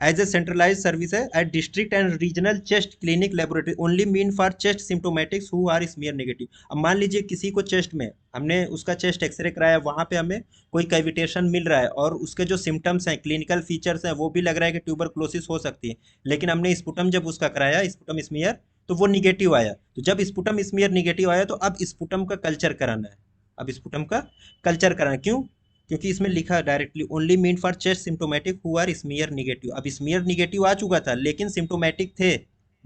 एज ए सेंट्रलाइज सर्विस है at district and regional chest clinic laboratory, only mean for chest symptomatics who are smear negative. अब मान लीजिए किसी को चेस्ट में, हमने उसका चेस्ट एक्सरे कराया, वहाँ पे हमें कोई कैविटेशन मिल रहा है और उसके जो सिम्टम्स हैं, क्लिनिकल फीचर्स हैं, वो भी लग रहा है कि ट्यूबरक्लोसिस हो सकती है, लेकिन हमने स्पुटम जब उसका कराया, स्पुटम स्मीयर, तो वो निगेटिव आया। तो जब स्पुटम स्मीयर निगेटिव आया तो अब स्पुटम का कल्चर कराना है, अब स्पुटम का कल्चर कराना है। क्यों, क्योंकि इसमें लिखा directly only mean for chest symptomatic who are smear negative. अब स्मीयर निगेटिव आ चुका था लेकिन सिम्टोमेटिक थे,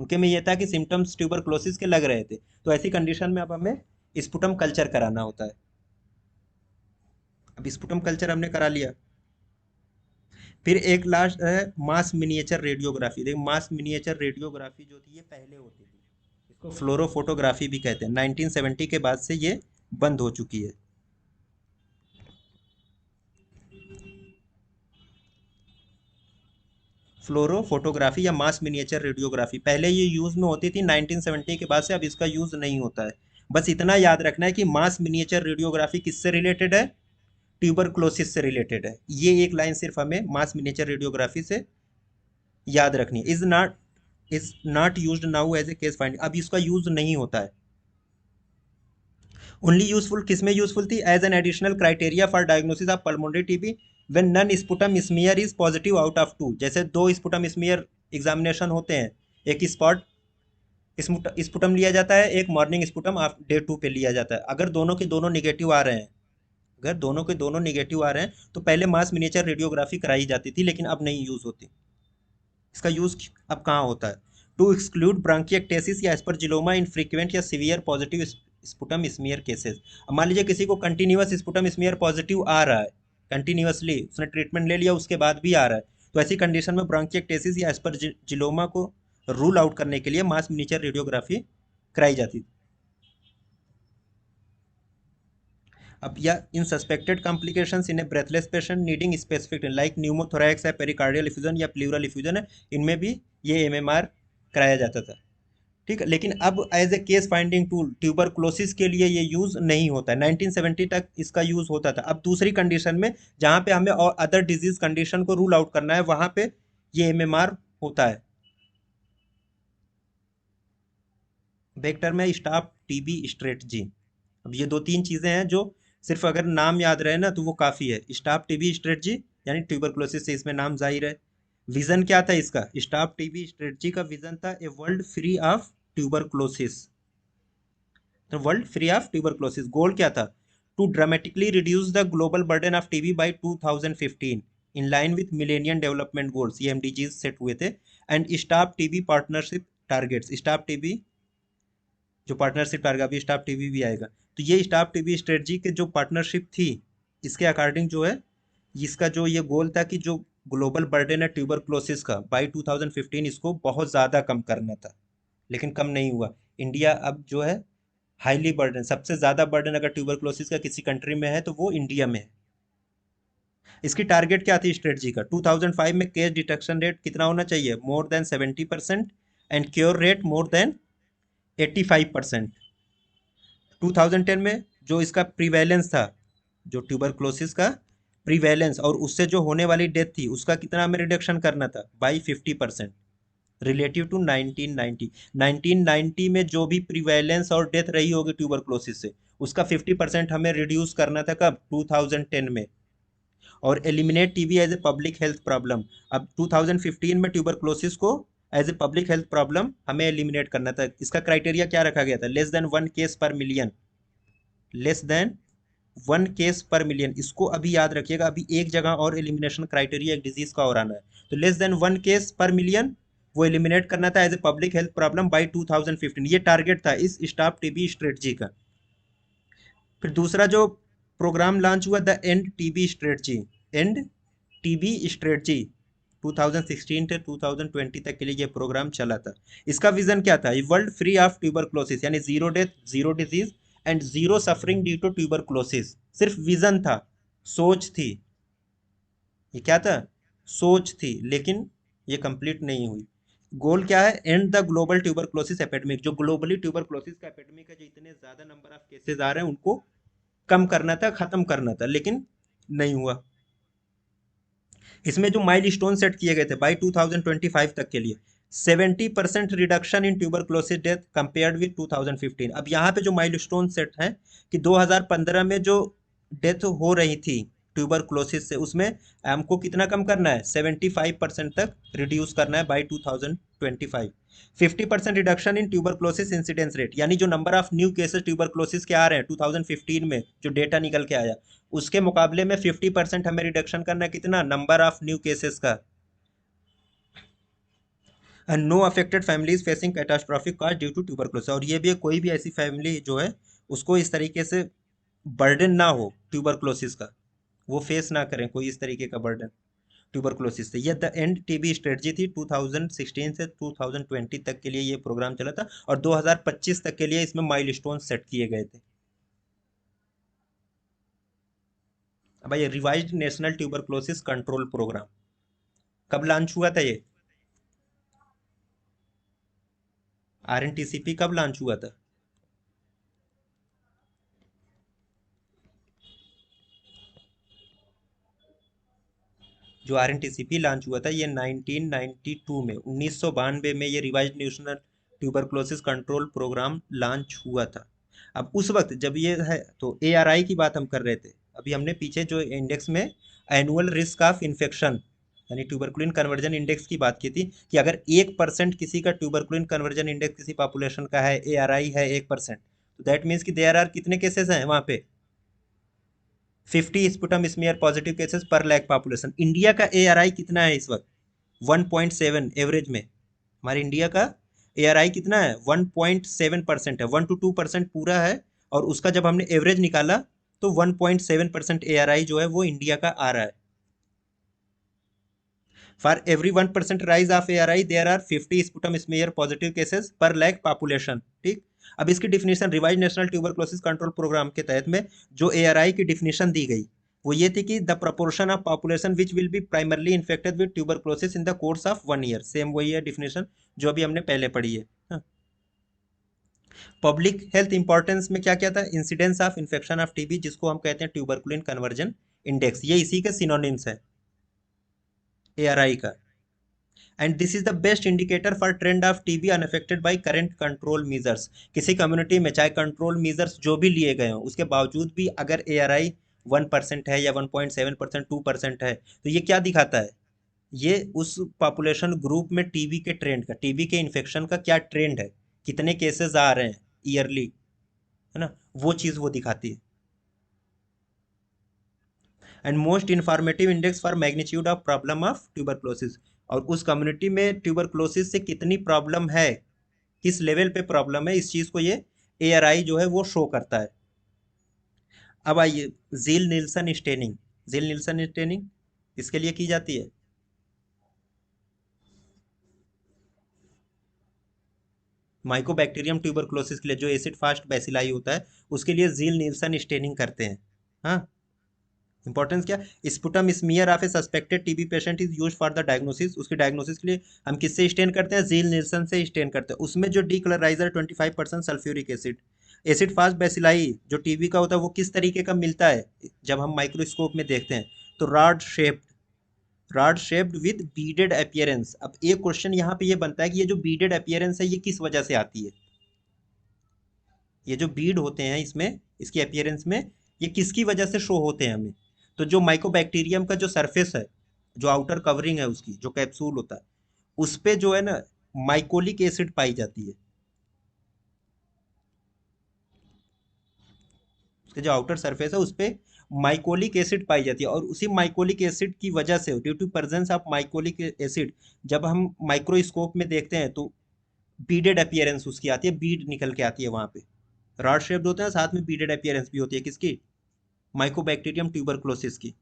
उनके में ये था कि सिम्टम्स ट्यूबरक्लोसिस के लग रहे थे, तो ऐसी कंडीशन में अब हमें स्पुटम कल्चर कराना होता है। अब स्पुटम कल्चर हमने करा लिया। फिर एक लास्ट है मास मिनिएचर रेडियोग्राफी। देख, मास मिनिएचर रेडियोग्राफी जो थी ये पहले होती थी, इसको फ्लोरोफोटोग्राफी भी कहते हैं। 1970 के बाद से ये बंद हो चुकी है। फ्लोरोफोटोग्राफी या मास मिनिएचर रेडियोग्राफी पहले ये यूज में होती थी, 1970 के बाद से अब इसका यूज नहीं होता है। बस इतना याद रखना है कि मास मिनिएचर रेडियोग्राफी किससे रिलेटेड है, ट्यूबरक्लोसिस से रिलेटेड है। ये एक लाइन सिर्फ हमें मास मिनिएचर रेडियोग्राफी से याद रखनी है। Is not used now as a case finding, अब इसका यूज नहीं होता है। ओनली यूजफुल किस में यूजफुल थी, as an additional criteria for diagnosis of pulmonary TB when none sputum smear is positive out of two. जैसे दो स्पुटम स्मीयर एग्जामिनेशन होते हैं, एक स्पॉट स्पुटम लिया जाता है, एक मॉर्निंग स्पुटम डे 2 पे लिया जाता है। अगर दोनों के दोनों निगेटिव आ रहे हैं, अगर दोनों के दोनों निगेटिव आ रहे हैं तो पहले मास मिनिएचर रेडियोग्राफी कराई जाती थी, लेकिन अब नहीं यूज होती। इसका यूज अब कहाँ होता है, टू एक्सक्लूड ब्रांकिएक्टेसिस या एस्परजिलोमा इन फ्रीक्वेंट या severe positive sputum smear cases. अब मान लीजिए किसी को कंटिन्यूअस स्पुटम स्मीयर पॉजिटिव आ रहा है, कंटिन्यूअसली उसने ट्रीटमेंट ले लिया, उसके बाद भी आ रहा है, तो ऐसी कंडीशन में ब्रांकिएक्टेसिस या एस्परजिलोमा को रूल आउट करने के लिए मास मिनिएचर रेडियोग्राफी कराई जाती थी। अब या in suspected complications in a breathless patient needing specific like pneumothorax है, पेरिकार्डियल इफ्यूजन या प्लूरल इफ्यूजन है, इनमें भी ये एमएमआर कराया जाता था। ठीक है, लेकिन अब as a case finding tool tuberculosis के लिए ये यूज नहीं होता है। 1970 तक इसका यूज होता था। अब दूसरी कंडीशन में जहाँ पे हमें और अदर डिजीज कंडीशन को रूल आउट करना है, वहां पे ये एमएमआर होता है। वेक्टर में स्टॉप टीबी स्ट्रेटजी। अब ये दो तीन चीजें हैं जो सिर्फ अगर नाम याद रहे ना तो वो काफी है। स्टॉप टीबी स्ट्रेटजी यानी ट्यूबरक्लोसिस से इसमें नाम जाहिर है। विजन क्या था इसका, स्टॉप टीबी स्ट्रेटजी का विजन था a world free of tuberculosis. तो world free of tuberculosis goal क्या था, to dramatically reduce the global burden of TB by 2015 in line with millennium development goals, ये एमडीजीज सेट हुए थे। And stop TB partnership targets, stop TB जो partnership target, अभी staff TV भी आएगा। तो ये स्टाफ टीवी स्ट्रेटजी के जो पार्टनरशिप थी, इसके अकॉर्डिंग जो है, इसका जो ये गोल था कि जो ग्लोबल बर्डन है ट्यूबरक्लोसिस का बाय 2015 इसको बहुत ज़्यादा कम करना था, लेकिन कम नहीं हुआ। इंडिया अब जो है हाईली बर्डन, सबसे ज़्यादा बर्डन अगर ट्यूबरक्लोसिस का किसी कंट्री में है तो वो इंडिया में है। इसकी टारगेट क्या थी स्ट्रेटजी का, 2005 में केस डिटेक्शन रेट कितना होना चाहिए, मोर than 70% and cure rate more than 85%। 2010 में जो इसका प्रीवैलेंस था, जो ट्यूबरक्लोसिस का प्रीवैलेंस और उससे जो होने वाली डेथ थी, उसका कितना हमें रिडक्शन करना था, बाई 50% रिलेटिव टू 1990। 1990 में जो भी प्रीवैलेंस और डेथ रही होगी ट्यूबरक्लोसिस से, उसका 50% हमें रिड्यूस करना था कब, 2010 में। और eliminate TB as a public health problem. अब 2015 में ट्यूबरक्लोसिस को as a public health problem हमें एलिमिनेट करना था। इसका क्राइटेरिया क्या रखा गया था, less than 1 case per million, less than 1 case per million. इसको अभी याद रखिएगा, अभी एक जगह और एलिमिनेशन क्राइटेरिया एक डिजीज का और आना है, तो less than 1 case per million वो एलिमिनेट करना था as a public health problem by 2015। ये टारगेट था इस स्टॉप टीबी स्ट्रेटजी का। फिर दूसरा जो प्रोग्राम लॉन्च हुआ, the end TB strategy, end TB strategy 2016 से 2020 तक के लिए ये प्रोग्राम चला था। इसका विजन क्या था, वर्ल्ड फ्री ऑफ ट्यूबरक्लोसिस यानी zero death, zero disease and zero suffering due to tuberculosis. सिर्फ विजन था, सोच थी, ये क्या था, सोच थी, लेकिन ये कंप्लीट नहीं हुई। गोल क्या है, and the global tuberculosis epidemic, जो ग्लोबली ट्यूबरक्लोसिस का एपिडेमिक है, जो इतने ज्यादा नंबर ऑफ केसेस आ रहे हैं उनको कम करना था, खत्म करना था, लेकिन नहीं हुआ। इसमें जो माइलस्टोन सेट किए गए थे बाई 2025 तक के लिए, 70% reduction in tuberculosis death compared with 2015। अब यहाँ पे जो माइलस्टोन सेट है कि 2015 में जो डेथ हो रही थी ट्यूबरक्लोसिस से, उसमें हमको कितना कम करना है, 75% तक रिड्यूस करना है by 2025। 50% reduction in tuberculosis incidence rate, यानी जो number of new cases tuberculosis के आ रहे हैं 2015 में जो डेटा निकल के आया, उसके मुकाबले में 50% हमें रिडक्शन करना है, कितना, नंबर ऑफ न्यू केसेस का। No affected families facing catastrophic cost due to tuberculosis, और ये भी है, कोई भी ऐसी फैमिली जो है उसको इस तरीके से बर्डन ना हो ट्यूबरकुलोसिस का, वो फेस ना करें कोई इस तरीके का बर्डन ट्यूबरकुलोसिस से। ये द एंड टीबी स्ट्रेटजी थी, 2016 से 2020 तक के लिए ये प्रोग्राम चला था, और 2025 तक के लिए इसमें माइलस्टोन सेट किए गए थे। अब ये revised national tuberculosis control programme कब लॉन्च हुआ था? ये आरएनटीसीपी कब लॉन्च हुआ था? जो आरएनटीसीपी लॉन्च हुआ था ये 1992 में, 1992 में ये revised national tuberculosis control programme launch हुआ था। अब उस वक्त जब ये है तो एआरआई की बात हम कर रहे थे, अभी हमने पीछे जो इंडेक्स में एनुअल रिस्क ऑफ इन्फेक्शन यानी ट्यूबरकुलिन कन्वर्जन इंडेक्स की बात की थी, कि अगर 1% किसी का ट्यूबरकुलिन कन्वर्जन इंडेक्स किसी पॉपुलेशन का है, एआरआई है 1%, तो दैट मीन्स कि देयर आर कितने केसेस हैं वहाँ पे? 50 sputum smear positive cases per lakh population. India का एआरआई कितना है इस वक्त? 1.7 एवरेज में। हमारे इंडिया का एआरआई कितना है? 1.7% है, 1 to 2% पूरा है, और उसका जब हमने एवरेज निकाला तो 1.7% एआरआई जो है वो इंडिया का आ रहा है। For every 1% rise of ARI there are 50 sputum smear positive cases per lakh population. ठीक, अब इसकी definition revise national tuberculosis control programme के तहत में जो एआरआई की डिफिनेशन दी गई वो ये थी कि the proportion of population which will be primarily infected with tuberculosis in the course of 1 year. Same वही है डिफिनेशन जो अभी हमने पहले पढ़ी है। पब्लिक हेल्थ इंपॉर्टेंस में क्या क्या था? Incidence of infection of TB, जिसको हम कहते हैं ट्यूबरकुलिन कन्वर्जन इंडेक्स, ये इसी के सिनोनिम्स है एआरआई का। And this is the best indicator for trend of TB unaffected by current control measures. किसी कम्युनिटी में चाहे कंट्रोल मेजर्स जो भी लिए गए हों उसके बावजूद भी अगर एआरआई 1% है या 1.7%, 2% है, तो ये क्या दिखाता है? ये उस पॉपुलेशन ग्रुप में टीबी के ट्रेंड का, टीबी के इन्फेक्शन का क्या ट्रेंड है, कितने केसेस आ रहे हैं ईयरली, है ना, वो चीज़ वो दिखाती है। And most informative index for magnitude of problem of tuberculosis, और उस कम्युनिटी में ट्यूबरक्लोसिस से कितनी प्रॉब्लम है, किस लेवल पे प्रॉब्लम है, इस चीज़ को ये एआरआई जो है वो शो करता है। अब आइए जील नील्सन स्टेनिंग। जील नील्सन स्टेनिंग इसके लिए की जाती है, माइकोबैक्टीरियम ट्यूबरक्लोसिस के लिए जो एसिड फास्ट बैसिलाई होता है उसके लिए जील नील्सन स्टेनिंग करते हैं। हाँ, इंपॉर्टेंस क्या? Sputum smear of A suspected TB patient is used for the diagnosis. उसकी डायग्नोसिस के लिए हम किससे स्टेन करते हैं? जील निल्सन से स्टेन करते हैं। उसमें जो डीकलराइजर 25% sulphuric acid, acid fast bacilli जो टीबी का होता है वो किस तरीके का मिलता है जब हम माइक्रोस्कोप में देखते हैं? तो rod shaped with beaded appearance. अब एक क्वेश्चन यहाँ पे ये बनता है कि ये जो बीडेड अपीयरेंस है ये किस वजह से आती है? ये जो बीड होते हैं इसमें, इसकी अपीयरेंस में, ये किसकी वजह से शो होते हैं हमें? तो जो माइकोबैक्टीरियम का जो सरफेस है, जो आउटर कवरिंग है उसकी, जो कैप्सूल होता है, उस पे जो है ना माइकोलिक एसिड पाई जाती है। उसके जो आउटर सरफेस है उस पे माइकोलिक एसिड पाई जाती है, और उसी माइकोलिक एसिड की वजह से, due to presence of mycolic acid, जब हम माइक्रोस्कोप में देखते हैं तो बीडेड अपीयरेंस उसकी आती है, बीड निकल के आती है वहां पे। रॉड शेप्ड होते हैं, साथ में बीडेड अपीयरेंस भी होती है किसकी? माइकोबैक्टीरियम ट्यूबरक्लोसिस की।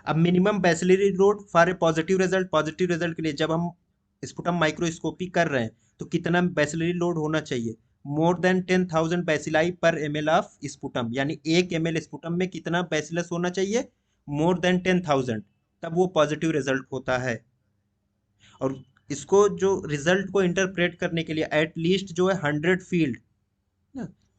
अब minimum bacillary load for a positive result के लिए जब हम स्पुटम माइक्रोस्कोपी कर रहे हैं तो कितना बैसिलरी लोड होना चाहिए? मोर देन 10,000 बैसिलाई पर ml ऑफ स्पुटम, यानी 1 ml स्पुटम में कितना बैसिलस होना चाहिए? मोर देन 10,000, तब वो पॉजिटिव रिजल्ट होता है। और इसको जो रिजल्ट को इंटरप्रेट करने के लिए एटलीस्ट जो है 100 फील्ड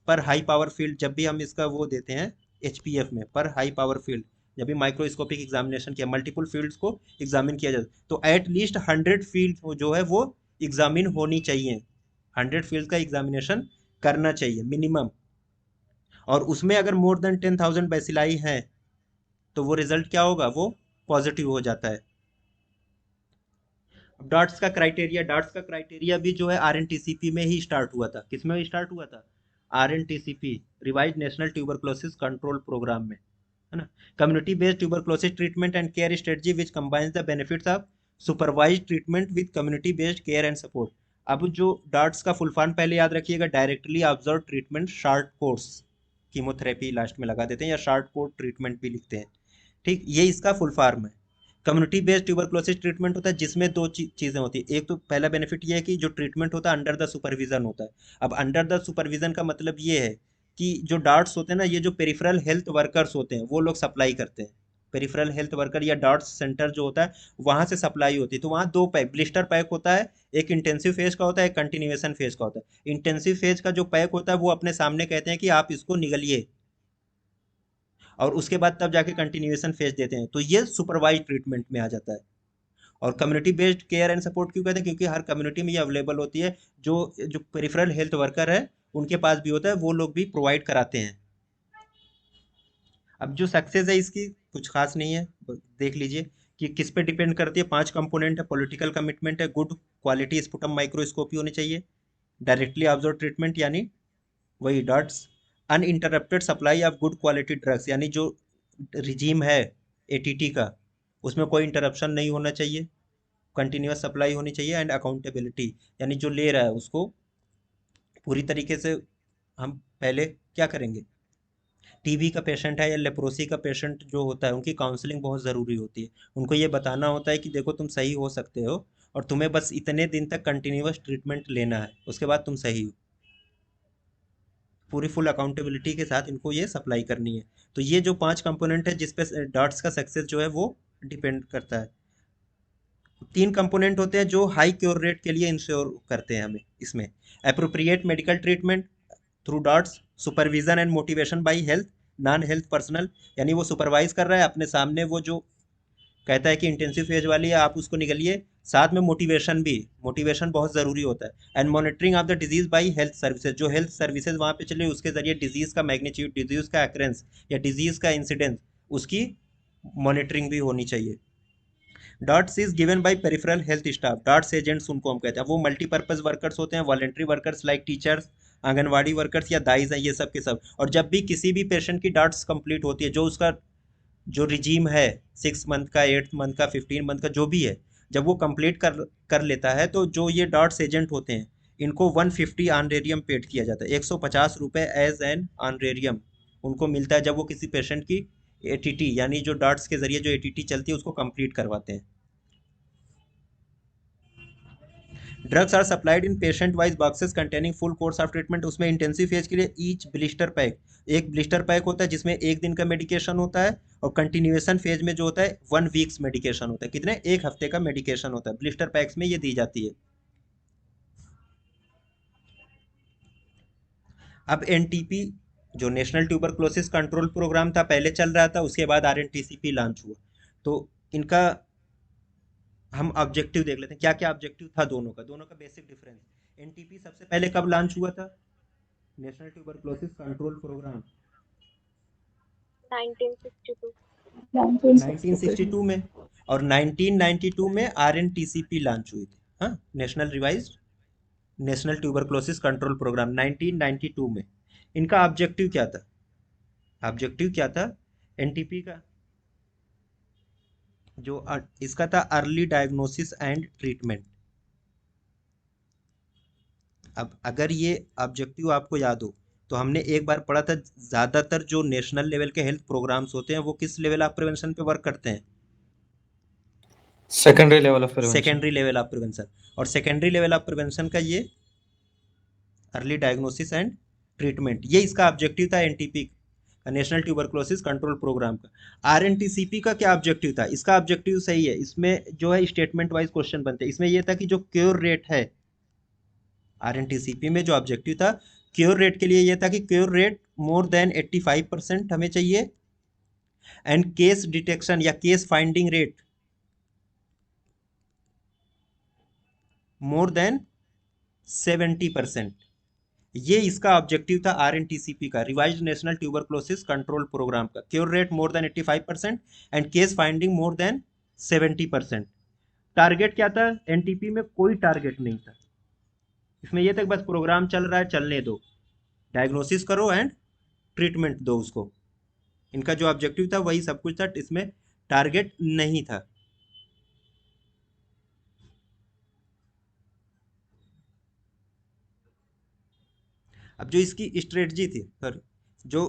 पर हाई पावर फील्ड, जब भी हम इसका वो देते हैं एचपीएफ में, पर हाई पावर फील्ड, जब भी माइक्रोस्कोपिक एग्जामिनेशन किया, मल्टीपल फील्ड्स को एग्जामिन किया जाता है, तो एटलीस्ट 100 फील्ड जो है वो एग्जामिन होनी चाहिए, 100 फील्ड का एग्जामिनेशन करना चाहिए मिनिमम। और उसमें अगर मोर देन 10,000 बैसिलाई हैं तो वो रिजल्ट क्या होगा? वो पॉजिटिव हो जाता है। अब डार्ट्स का क्राइटेरिया भी जो है आरएनटीसीपी में ही स्टार्ट हुआ था। किसमें स्टार्ट हुआ था? RNTCP, revise national tuberculosis control programme में, है ना। Community based tuberculosis treatment and care strategy which combines the benefits of supervise treatment with community based care and support. अब जो डार्ट्स का फुल फॉर्म पहले याद रखिएगा, directly observe treatment short course, chemotherapy last में लगा देते हैं या शॉर्ट कोर्स ट्रीटमेंट भी लिखते हैं, ठीक, ये इसका फुल फॉर्म है। कम्युनिटी बेस्ड ट्यूबरक्लोसिस ट्रीटमेंट होता है जिसमें दो चीज़ें होती है। एक तो पहला बेनिफिट ये है कि जो ट्रीटमेंट होता है अंडर द सुपरविजन होता है। अब अंडर द सुपरविजन का मतलब ये है कि जो डार्ट्स होते हैं ना, ये जो पेरिफेरल हेल्थ वर्कर्स होते हैं वो लोग सप्लाई करते हैं। पेरिफेरल हेल्थ वर्कर या डार्ट्स सेंटर जो होता है वहाँ से सप्लाई होती है। तो वहाँ दो पैक, ब्लिस्टर पैक होता है, एक इंटेंसिव फेज का होता है, एक कंटिन्यूएशन फेज का होता है। इंटेंसिव फेज का जो पैक होता है वो अपने सामने कहते हैं कि आप इसको निगलिए, और उसके बाद तब जाके कंटिन्यूएशन फेज देते हैं, तो ये सुपरवाइज ट्रीटमेंट में आ जाता है। और community based care and support क्यों कहते हैं, क्योंकि हर कम्युनिटी में ये अवेलेबल होती है। जो जो पेरिफेरल हेल्थ वर्कर है उनके पास भी होता है, वो लोग भी प्रोवाइड कराते हैं। अब जो सक्सेस है इसकी कुछ खास नहीं है, देख लीजिए कि किस पे डिपेंड करती है। 5 कंपोनेंट है, पॉलिटिकल कमिटमेंट है, गुड क्वालिटी स्पुटम माइक्रोस्कोपी होनी चाहिए, डायरेक्टली ऑब्जर्व ट्रीटमेंट यानी वही dots, uninterrupted supply of good quality drugs यानी जो रिजीम है एटीटी का उसमें कोई इंटरप्शन नहीं होना चाहिए, कंटिन्यूअस सप्लाई होनी चाहिए, एंड अकाउंटेबिलिटी यानी जो ले रहा है उसको पूरी तरीके से हम पहले क्या करेंगे। टीबी का पेशेंट है या लेप्रोसी का पेशेंट जो होता है उनकी काउंसलिंग बहुत ज़रूरी होती है। उनको ये बताना होता है कि देखो तुम सही हो सकते हो और तुम्हें बस इतने दिन तक कंटिन्यूअस ट्रीटमेंट लेना है, उसके बाद तुम सही हो। पूरी फुल अकाउंटेबिलिटी के साथ इनको ये सप्लाई करनी है। तो ये जो 5 कंपोनेंट है जिस पे डॉट्स का सक्सेस जो है वो डिपेंड करता है। 3 कंपोनेंट होते हैं जो हाई क्योर रेट के लिए इंश्योर करते हैं हमें इसमें। Appropriate medical treatment through dots, supervision and motivation by health non health personnel, यानी वो सुपरवाइज कर रहा है अपने सामने, वो जो कहता है कि इंटेंसिव फेज वाली है आप उसको निकलिए, साथ में मोटिवेशन भी, मोटिवेशन बहुत ज़रूरी होता है। And monitoring of the disease by health services, जो हेल्थ सर्विसेज वहाँ पे चले उसके जरिए डिजीज़ का मैग्नीट्यूड, डिजीज़ का एक्रेंस या डिजीज़ का इंसिडेंस, उसकी मॉनिटरिंग भी होनी चाहिए। Dots is given by peripheral health staff, dots agents उनको हम कहते हैं। वो मल्टीपर्पज वर्कर्स होते हैं, voluntary workers like teachers, anganwadi workers या दाइज हैं, ये सब के सब। और जब भी किसी भी पेशेंट की डॉट्स कंप्लीट होती है, जो उसका जो रिजीम है 6 मंथ का, 8 मंथ का, 15 मंथ का जो भी है, जब वो कंप्लीट कर कर लेता है तो जो ये डॉट्स एजेंट होते हैं इनको 150 ऑनरेरियम पेड किया जाता है, 150 रुपये एज एन ऑनरेरियम उनको मिलता है जब वो किसी पेशेंट की एटीटी यानी जो डॉट्स के जरिए जो एटीटी चलती है उसको कंप्लीट करवाते हैं। Drugs are supplied in patient wise boxes containing full course of treatment, उसमें इंटेंसिव फेज के लिए ईच ब्लिस्टर पैक, एक ब्लिस्टर पैक होता है जिसमें 1 दिन का मेडिकेशन होता है, और कंटिन्यूएशन फेज में जो होता है 1 वीक्स मेडिकेशन होता है, कितने, 1 हफ्ते का मेडिकेशन होता है, ब्लिस्टर पैक्स में ये दी जाती है। अब एनटीपी जो नेशनल ट्यूबरक्लोसिस कंट्रोल प्रोग्राम था पहले चल रहा था, उसके बाद आरएनटीसीपी लॉन्च हुआ। तो इनका हम ऑब्जेक्टिव देख लेते हैं, क्या क्या ऑब्जेक्टिव था दोनों का बेसिक डिफरेंस। एनटीपी सबसे पहले कब लॉन्च हुआ था, नेशनल ट्यूबरक्लोसिस कंट्रोल प्रोग्राम 1962 1962 में, और 1992 में आरएनटीसीपी लॉन्च हुई थी। हाँ, नेशनल ट्यूबरक्लोसिस कंट्रोल प्रोग्राम 1992 में। इनका ऑब्जेक्टिव क्या था, ऑब्जेक्टिव क्या था एनटीपी का, जो इसका था अर्ली डायग्नोसिस एंड ट्रीटमेंट। अब अगर ये ऑब्जेक्टिव आपको याद हो तो हमने एक बार पढ़ा था, ज़्यादातर जो नेशनल लेवल के हेल्थ प्रोग्राम्स होते हैं वो किस लेवल ऑफ प्रिवेंशन पे वर्क करते हैं, secondary level of prevention. Secondary level of prevention. और सेकेंडरी लेवल ऑफ प्रिवेंशन का ये अर्ली डायग्नोसिस एंड ट्रीटमेंट, ये इसका ऑब्जेक्टिव था एनटीपी का, नेशनल ट्यूबरक्लोसिस कंट्रोल प्रोग्राम का। आरएनटीसीपी का क्या ऑब्जेक्टिव था, इसका ऑब्जेक्टिव सही है, इसमें जो है स्टेटमेंट वाइज क्वेश्चन बनते हैं। इसमें यह था कि जो क्योर रेट है, आरएनटीसीपी में जो ऑब्जेक्टिव था क्योर रेट के लिए यह था कि क्योर रेट मोर देन 85% हमें चाहिए, एंड केस डिटेक्शन या case finding rate more than 70%। ये इसका ऑब्जेक्टिव था आरएनटीसीपी का, revised national tuberculosis control programme का। Cure rate more than 85% and case finding more than 70%। Target क्या था, एनटीपी में कोई टारगेट नहीं था, इसमें यह तक बस प्रोग्राम चल रहा है चलने दो, डायग्नोसिस करो एंड ट्रीटमेंट दो उसको। इनका जो ऑब्जेक्टिव था वही सब कुछ था, इसमें टारगेट नहीं था। अब जो इसकी स्ट्रेटजी थी सर, जो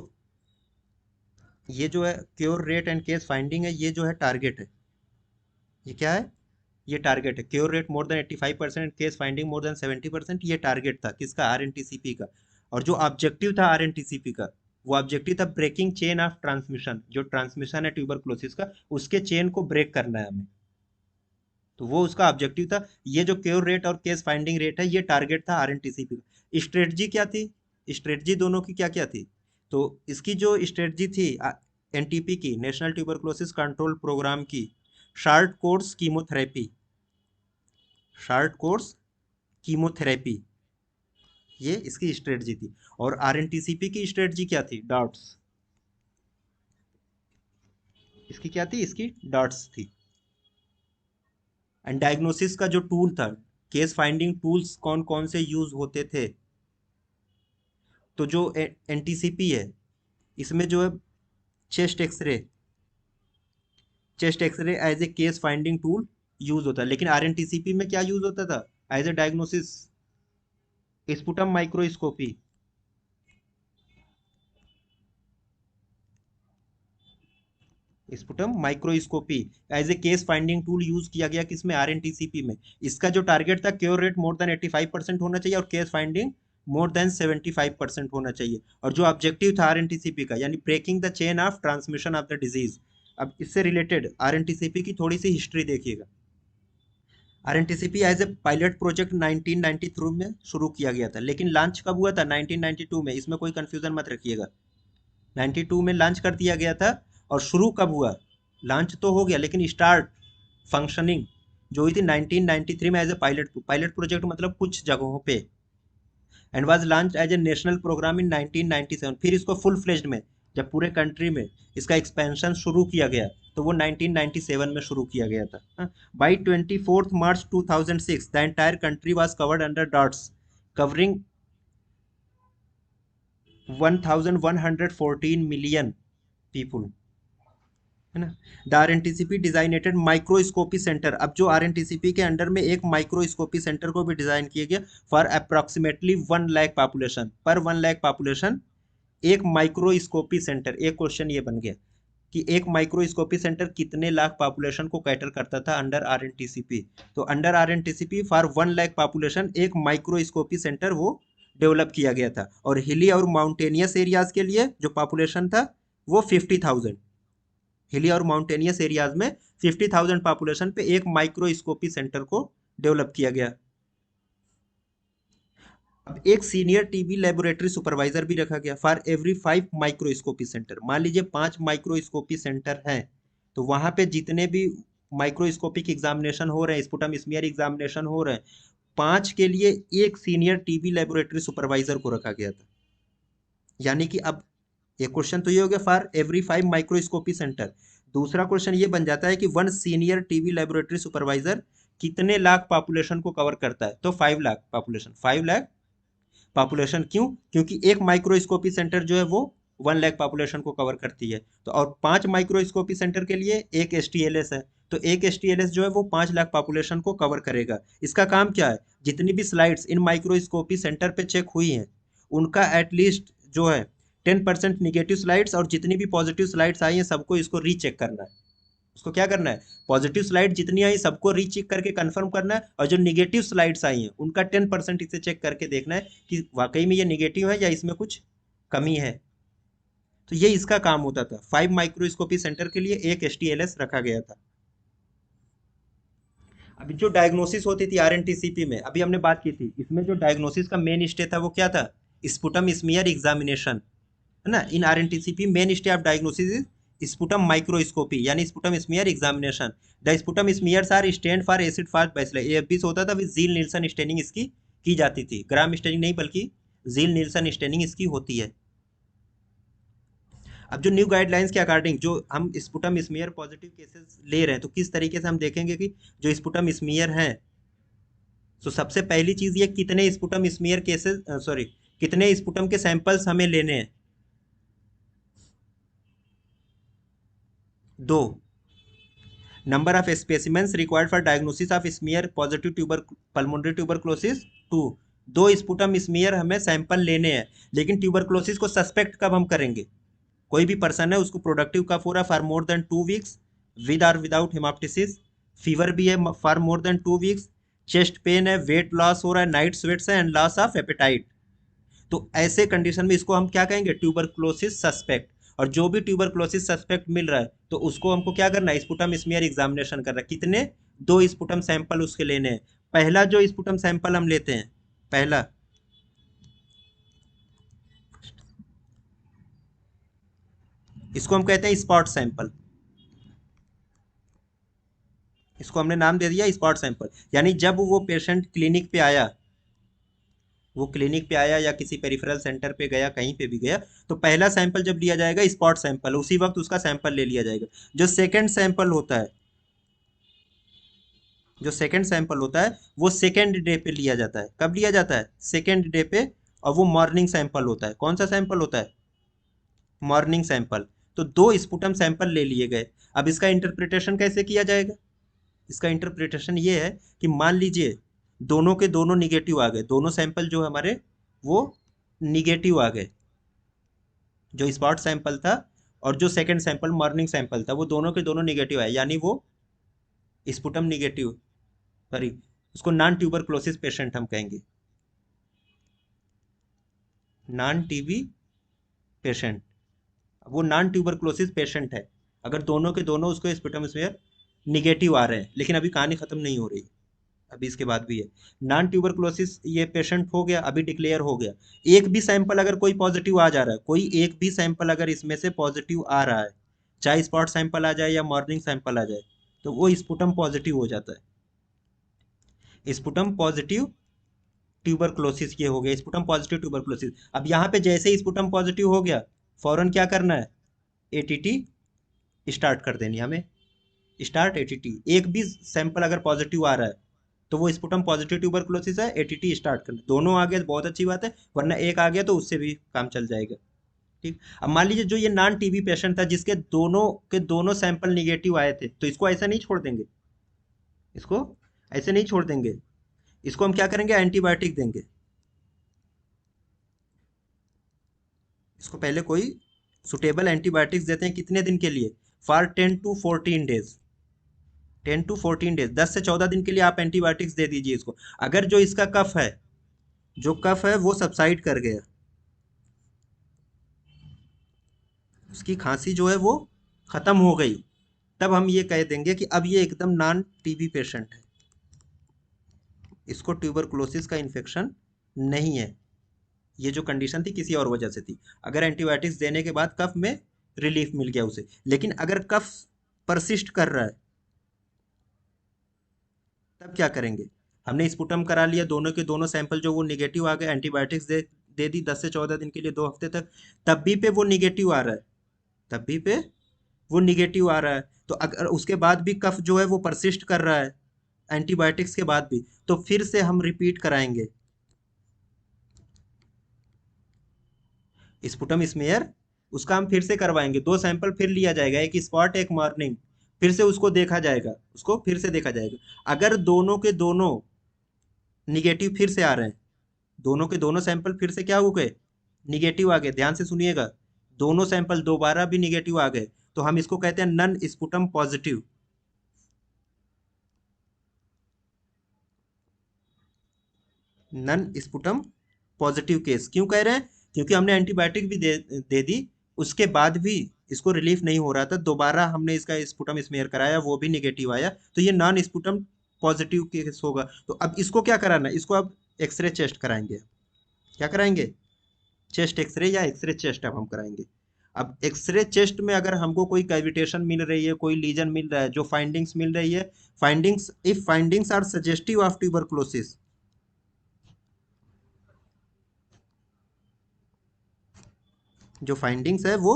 ये जो है cure rate and case finding है, ये जो है टारगेट है। ये क्या है? ये टारगेट है। Cure rate more than 85%, case finding more than 70%, ये टारगेट था किसका? आरएनटीसीपी का। और जो ऑब्जेक्टिव था आरएनटीसीपी का, वो ऑब्जेक्टिव था ब्रेकिंग चेन ऑफ ट्रांसमिशन। जो ट्रांसमिशन है ट्यूबरक्लोसिस का, उसके चेन को ब्रेक करना है हमें। तो वो उसका ऑब्जेक्टिव था। ये जो क्योर रेट और केस फाइंडिंग रेट है, ये टारगेट था आरएनटीसीपी का। स्ट्रेटजी क्या थी? स्ट्रेटजी दोनों की क्या क्या थी? तो इसकी जो स्ट्रेटजी थी एनटीपी की, नेशनल ट्यूबरक्लोसिस कंट्रोल प्रोग्राम की, short course chemotherapy, short course chemotherapy, ये इसकी स्ट्रेटजी थी। और आरएनटीसीपी की स्ट्रेटजी क्या थी? डॉट्स। इसकी क्या थी? इसकी डॉट्स थी। एंड डायग्नोसिस का जो टूल था, केस फाइंडिंग टूल्स कौन कौन से यूज होते थे? तो जो एनटीसीपी है, इसमें जो है chest x-ray, chest x-ray as a case finding tool use होता है। लेकिन आरएनटीसीपी में क्या यूज होता था as a diagnosis? Sputum microscopy. Sputum microscopy as a case finding tool use किया गया किसमें? आरएनटीसीपी में। इसका जो टारगेट था, क्योर रेट मोर देन 85% होना चाहिए और केस फाइंडिंग मोर देन 75% होना चाहिए। और जो ऑब्जेक्टिव था आरएनटीसीपी का, यानी breaking the chain of transmission of the disease. अब इससे रिलेटेड आरएनटीसीपी की थोड़ी सी हिस्ट्री देखिएगा। RNTCP as a pilot project 1993 में शुरू किया गया था, लेकिन लॉन्च कब हुआ था? 1992 में। इसमें कोई कंफ्यूजन मत रखिएगा। 92 में लॉन्च कर दिया गया था। और शुरू कब हुआ? लॉन्च तो हो गया, लेकिन स्टार्ट फंक्शनिंग जो हुई थी 1993 में as a pilot pilot project, मतलब कुछ जगहों पे। And was launch as a national programme in 1997। फिर इसको फुल फ्लेज्ड में, जब पूरे कंट्री में इसका एक्सपेंशन शुरू किया गया, तो वो 1997 में शुरू किया गया था। By 24 March 2006 the entire country was covered under DOTS, covering 1114 million people, है ना। The RNTCP designated microscopy centre. अब जो आरएनटीसीपी के अंडर में एक माइक्रोस्कोपी सेंटर को भी डिजाइन किया गया फॉर अप्रोक्सीमेटली 1 लाख पॉपुलेशन। पर 1 लाख पॉपुलेशन एक माइक्रोस्कोपी सेंटर। एक क्वेश्चन ये बन गया कि एक माइक्रोस्कोपी सेंटर कितने लाख पॉपुलेशन को कैटर करता था अंडर आरएनटीसीपी? तो under RNTCP for 1 lakh population एक माइक्रोस्कोपी सेंटर वो डेवलप किया गया था। और हिली और माउंटेनियस एरियाज के लिए जो पॉपुलेशन था वो 50,000। हिली और माउंटेनियस एरियाज में 50,000 पॉपुलेशन पे एक माइक्रोस्कोपी सेंटर को डेवलप किया गया। अब एक सीनियर टीबी लेबोरेटरी सुपरवाइजर भी रखा गया फॉर एवरी 5 माइक्रोस्कोपी सेंटर। मान लीजिए 5 माइक्रोस्कोपी सेंटर हैं, तो वहां पे जितने भी माइक्रोस्कोपिक एग्जामिनेशन हो रहे हैं, स्पुटम स्मीयर एग्जामिनेशन हो रहे हैं, 5 के लिए एक सीनियर टीबी लेबोरेटरी सुपरवाइजर को रखा गया था। यानी कि अब एक क्वेश्चन तो ये हो गया फॉर एवरी 5 माइक्रोस्कोपी सेंटर। दूसरा क्वेश्चन ये बन जाता है कि one senior TB laboratory supervisor कितने लाख पॉपुलेशन को कवर करता है? तो 5 लाख पॉपुलेशन। 5 लाख पॉपुलेशन। क्यों? क्योंकि एक माइक्रोस्कोपी सेंटर जो है वो 1 लाख पॉपुलेशन को कवर करती है। तो और 5 माइक्रोस्कोपी सेंटर के लिए एक एसटीएलएस है, तो एक एसटीएलएस जो है वो 5 लाख पॉपुलेशन को कवर करेगा। इसका काम क्या है? जितनी भी स्लाइड्स इन माइक्रोस्कोपी सेंटर पे चेक हुई हैं, उनका एटलीस्ट जो है 10% निगेटिव स्लाइड्स, और जितनी भी पॉजिटिव स्लाइड्स आई हैं सबको इसको रीचेक करना है। उसको क्या करना है? पॉजिटिव स्लाइड जितनी आई सबको रीचेक करके कंफर्म करना है, और जो निगेटिव स्लाइड्स आई हैं उनका 10% इसे चेक करके देखना है कि वाकई में ये निगेटिव है या इसमें कुछ कमी है। तो ये इसका काम होता था। 5 माइक्रोस्कोपी सेंटर के लिए एक एसटीएलएस रखा गया था। अभी जो डायग्नोसिस होती थी आरएनटीसीपी में, अभी हमने बात की थी, इसमें जो डायग्नोसिस का मेन स्टे था वो क्या था? स्पुटम स्मीयर एग्जामिनेशन, है ना। In RNTCP main stay of diagnosis is sputum microscopy, यानी sputum smear examination. The sputum smears are stained for acid fast bacillus. AFB से होता था, फिर जील नील्सन स्टेनिंग इसकी की जाती थी। ग्राम स्टेनिंग नहीं बल्कि जील नील्सन स्टेनिंग इसकी होती है। अब जो न्यू गाइडलाइंस के अकॉर्डिंग जो हम स्पुटम स्मीयर पॉजिटिव केसेस ले रहे हैं, तो किस तरीके से हम देखेंगे कि जो स्पुटम स्मीयर हैं, तो सबसे पहली चीज ये कितने स्पुटम स्मीयर केसेस, सॉरी, कितने स्पुटम के सैंपल्स हमें लेने हैं? 2। Number of specimens required for diagnosis of smear positive tuber pulmonary tuberculosis 2। दो स्पुटम स्मीयर हमें सैंपल लेने हैं, लेकिन ट्यूबरक्लोसिस को सस्पेक्ट कब हम करेंगे? कोई भी पर्सन है उसको प्रोडक्टिव कफ हो रहा है for more than 2 weeks, with और विदाउट हेमाप्टिसिस, फीवर भी है for more than 2 weeks, chest pain है, वेट लॉस हो रहा है, नाइट स्वेट्स है एंड लॉस ऑफ एपेटाइट। तो ऐसे कंडीशन में इसको हम क्या कहेंगे? Tuberculosis suspect. और जो भी ट्यूबरक्लोसिस सस्पेक्ट मिल रहा है तो उसको हमको क्या करना है? स्पुटम स्मीयर एग्जामिनेशन करना है। कितने? 2 स्पुटम सैंपल उसके लेने हैं। पहला जो स्पुटम सैंपल हम लेते हैं, पहला, इसको हम कहते हैं स्पॉट सैंपल। इसको हमने नाम दे दिया स्पॉट सैंपल। यानी जब वो पेशेंट क्लिनिक पे आया, वो क्लिनिक पे आया या किसी पेरिफेरल सेंटर पे गया, कहीं पे भी गया, तो पहला सैंपल जब लिया जाएगा स्पॉट सैंपल, उसी वक्त उसका सैंपल ले लिया जाएगा। जो सेकंड सैंपल होता है, जो सेकंड सैंपल होता है वो सेकंड डे पे लिया जाता है। कब लिया जाता है? सेकंड डे पे। और वो मॉर्निंग सैंपल होता है। कौन सा सैंपल होता है? Morning sample. तो 2 स्पुटम सैंपल ले लिए गए। अब इसका इंटरप्रिटेशन कैसे किया जाएगा? इसका इंटरप्रिटेशन ये है कि मान लीजिए दोनों के दोनों निगेटिव आ गए, दोनों सैंपल जो हमारे वो निगेटिव आ गए, जो स्पॉट सैंपल था और जो सेकंड सैंपल मॉर्निंग सैंपल था, वो दोनों के दोनों निगेटिव आए, यानी वो स्पुटम निगेटिव, सॉरी, उसको नॉन ट्यूबरक्लोसिस पेशेंट हम कहेंगे, नॉन टीबी पेशेंट। वो नॉन ट्यूबरक्लोसिस पेशेंट है अगर दोनों के दोनों उसको स्पुटम स्मेयर निगेटिव आ रहे हैं। लेकिन अभी कहानी खत्म नहीं हो रही, अभी इसके बाद भी है। नॉन ट्यूबरक्लोसिस ये पेशेंट हो गया, अभी डिक्लेयर हो गया। एक भी सैंपल अगर कोई पॉजिटिव आ जा रहा है, कोई एक भी सैंपल अगर इसमें से पॉजिटिव आ रहा है, चाहे स्पॉट सैंपल आ जाए या मॉर्निंग सैंपल आ जाए, तो वो स्पुटम पॉजिटिव हो जाता है। स्पुटम पॉजिटिव ट्यूबरक्लोसिस ये हो गया, स्पुटम पॉजिटिव ट्यूबरक्लोसिस। अब यहाँ पे जैसे ही स्पुटम पॉजिटिव हो गया, फौरन क्या करना है? एटीटी स्टार्ट कर देनी है हमें। Start ATT. एक भी सैंपल अगर पॉजिटिव आ रहा है तो वो स्पुटम पॉजिटिव ट्यूबरक्लोसिस है, एटीटी स्टार्ट करना। दोनों आ गए तो बहुत अच्छी बात है, वरना एक आ गया तो उससे भी काम चल जाएगा। ठीक। अब मान लीजिए जो ये नॉन टीबी पेशेंट था जिसके दोनों के दोनों सैंपल निगेटिव आए थे, तो इसको ऐसा नहीं छोड़ देंगे, इसको ऐसे नहीं छोड़ देंगे। इसको हम क्या करेंगे? एंटीबायोटिक देंगे। इसको पहले कोई सुटेबल एंटीबायोटिक्स देते हैं। कितने दिन के लिए? For 10 to 14 days. 10 to 14 days, 10 से 14 दिन के लिए आप एंटीबायोटिक्स दे दीजिए इसको। अगर जो इसका कफ है, जो कफ है वो सबसाइड कर गया, उसकी खांसी जो है वो खत्म हो गई, तब हम ये कह देंगे कि अब ये एकदम नॉन टीबी पेशेंट है, इसको ट्यूबरक्लोसिस का इन्फेक्शन नहीं है। ये जो कंडीशन थी किसी और वजह से थी। अगर एंटीबायोटिक्स देने के बाद कफ में रिलीफ मिल गया उसे। लेकिन अगर कफ परसिस्ट कर रहा है, तब क्या करेंगे? हमने स्पुटम करा लिया, दोनों के दोनों सैंपल जो वो निगेटिव आ गए, एंटीबायोटिक्स दे दी 10 से 14 दिन के लिए, 2 हफ्ते तक। तब भी पे वो निगेटिव आ रहा है, तब भी पे वो निगेटिव आ रहा है, तो अगर उसके बाद भी कफ जो है वो परसिस्ट कर रहा है एंटीबायोटिक्स के बाद भी, तो फिर से हम रिपीट कराएंगे स्पुटम स्मेयर। उसका हम फिर से करवाएंगे, 2 सैंपल फिर लिया जाएगा, एक स्पॉट एक मॉर्निंग। फिर से उसको देखा जाएगा, उसको फिर से देखा जाएगा। अगर दोनों के दोनों निगेटिव फिर से आ रहे हैं, दोनों के दोनों सैंपल फिर से क्या हो गए? निगेटिव आ गए। ध्यान से सुनिएगा, दोनों सैंपल दोबारा भी निगेटिव आ गए, तो हम इसको कहते हैं non sputum positive. Non sputum positive case क्यों कह रहे हैं? क्योंकि हमने एंटीबायोटिक भी दे दी, उसके बाद भी इसको रिलीफ नहीं हो रहा था, दोबारा हमने इसका स्पुटम स्मेयर कराया, वो भी निगेटिव आया, तो ये नॉन स्पुटम पॉजिटिव केस होगा। तो अब इसको क्या कराना है? इसको अब एक्सरे चेस्ट कराएंगे। क्या कराएंगे? चेस्ट एक्सरे या एक्सरे चेस्ट अब हम कराएंगे। अब एक्सरे चेस्ट में अगर हमको कोई कैविटेशन मिल रही है, कोई लीजन मिल रहा है, जो फाइंडिंग्स मिल रही है, findings, if findings are suggestive of tuberculosis, जो फाइंडिंग्स है वो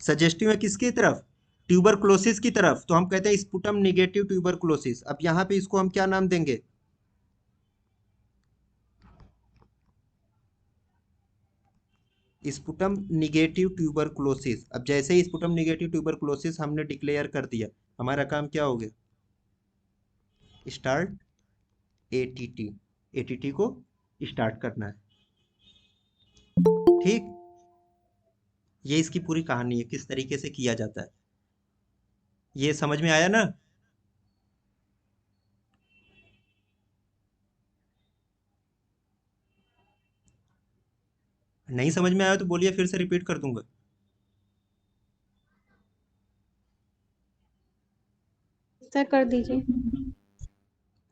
सजेस्टिव है किसकी तरफ? ट्यूबरक्लोसिस की तरफ, तो हम कहते हैं स्पुटम निगेटिव ट्यूबरक्लोसिस। अब यहाँ पे इसको हम क्या नाम देंगे? Sputum negative tuberculosis. अब जैसे ही स्पुटम निगेटिव ट्यूबरक्लोसिस हमने डिक्लेयर कर दिया, हमारा काम क्या हो गया? Start ATT. एटीटी को स्टार्ट करना है। ठीक, ये इसकी पूरी कहानी है, किस तरीके से किया जाता है। ये समझ में आया ना? नहीं समझ में आया तो बोलिए, फिर से रिपीट कर दूंगा। सर कर दीजिए।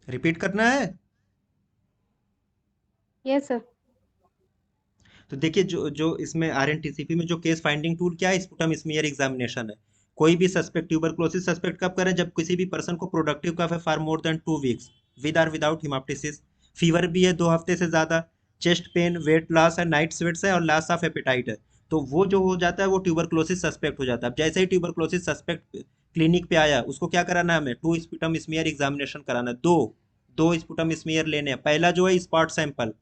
रिपीट करना है। Yes sir. तो देखिए, जो जो इसमें आरएनटीसीपी में जो केस फाइंडिंग टूल क्या है, स्पुटम स्मीयर एग्जामिनेशन है। कोई भी सस्पेक्ट ट्यूबरक्लोसिस सस्पेक्ट कब करें, जब किसी भी पर्सन को प्रोडक्टिव कफ है for more than 2 weeks with और विदाउट हिमाप्टिसिस, फीवर भी है 2 हफ्ते से ज्यादा, चेस्ट पेन, वेट लॉस है, नाइट स्वेट्स है और लॉस ऑफ एपेटाइट है, तो वो जो हो जाता है वो ट्यूबरक्लोसिस सस्पेक्ट हो जाता है। अब जैसे ही ट्यूबरक्लोसिस सस्पेक्ट क्लिनिक पे आया, उसको क्या कराना है, हमें 2 स्पुटम स्मीयर एग्जामिनेशन कराना है। दो दो स्पुटम स्मीयर लेने हैं। पहला जो है स्पॉट सैंपल,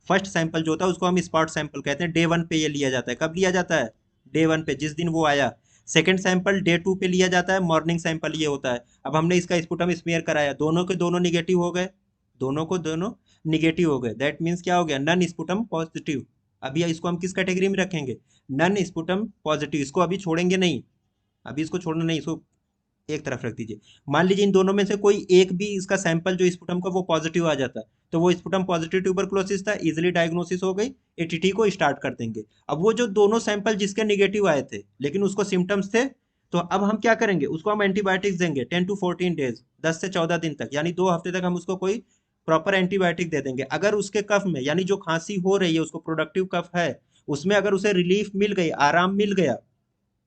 फर्स्ट सैंपल जो होता है उसको हम स्पॉट सैंपल कहते हैं। डे 1 पे ये लिया जाता है। कब लिया जाता है? डे 1 पे, जिस दिन वो आया। सेकंड सैंपल डे 2 पे लिया जाता है, मॉर्निंग सैंपल ये होता है। अब हमने इसका स्पुटम स्मीयर कराया, दोनों के दोनों निगेटिव हो गए, दोनों को दोनों निगेटिव हो गए, दैट मीन्स क्या हो गया, नन स्पुटम पॉजिटिव। अभी इसको हम किस कैटेगरी में रखेंगे, नन स्पुटम पॉजिटिव। इसको अभी छोड़ेंगे नहीं, अभी इसको छोड़ना नहीं, इसको एक तरफ रख दीजिए। मान लीजिए इन दोनों में से कोई एक भी इसका सैंपल जो स्पुटम का वो पॉजिटिव आ जाता है, तो वो स्पुटम पॉजिटिव ट्यूबरक्लोसिस था, इजीली डायग्नोसिस हो गई, एटीटी को स्टार्ट कर देंगे। अब वो जो दोनों सैंपल जिसके नेगेटिव आए थे लेकिन उसको सिम्टम्स थे, तो अब हम क्या करेंगे, उसको हम एंटीबायोटिक्स देंगे 10 to 14 डेज, 10 से 14 दिन तक, यानी 2 हफ्ते तक हम उसको कोई प्रॉपर एंटीबायोटिक दे देंगे। अगर उसके कफ में, यानी जो खांसी हो रही है उसको प्रोडक्टिव कफ है, उसमें अगर उसे रिलीफ मिल गई, आराम मिल गया,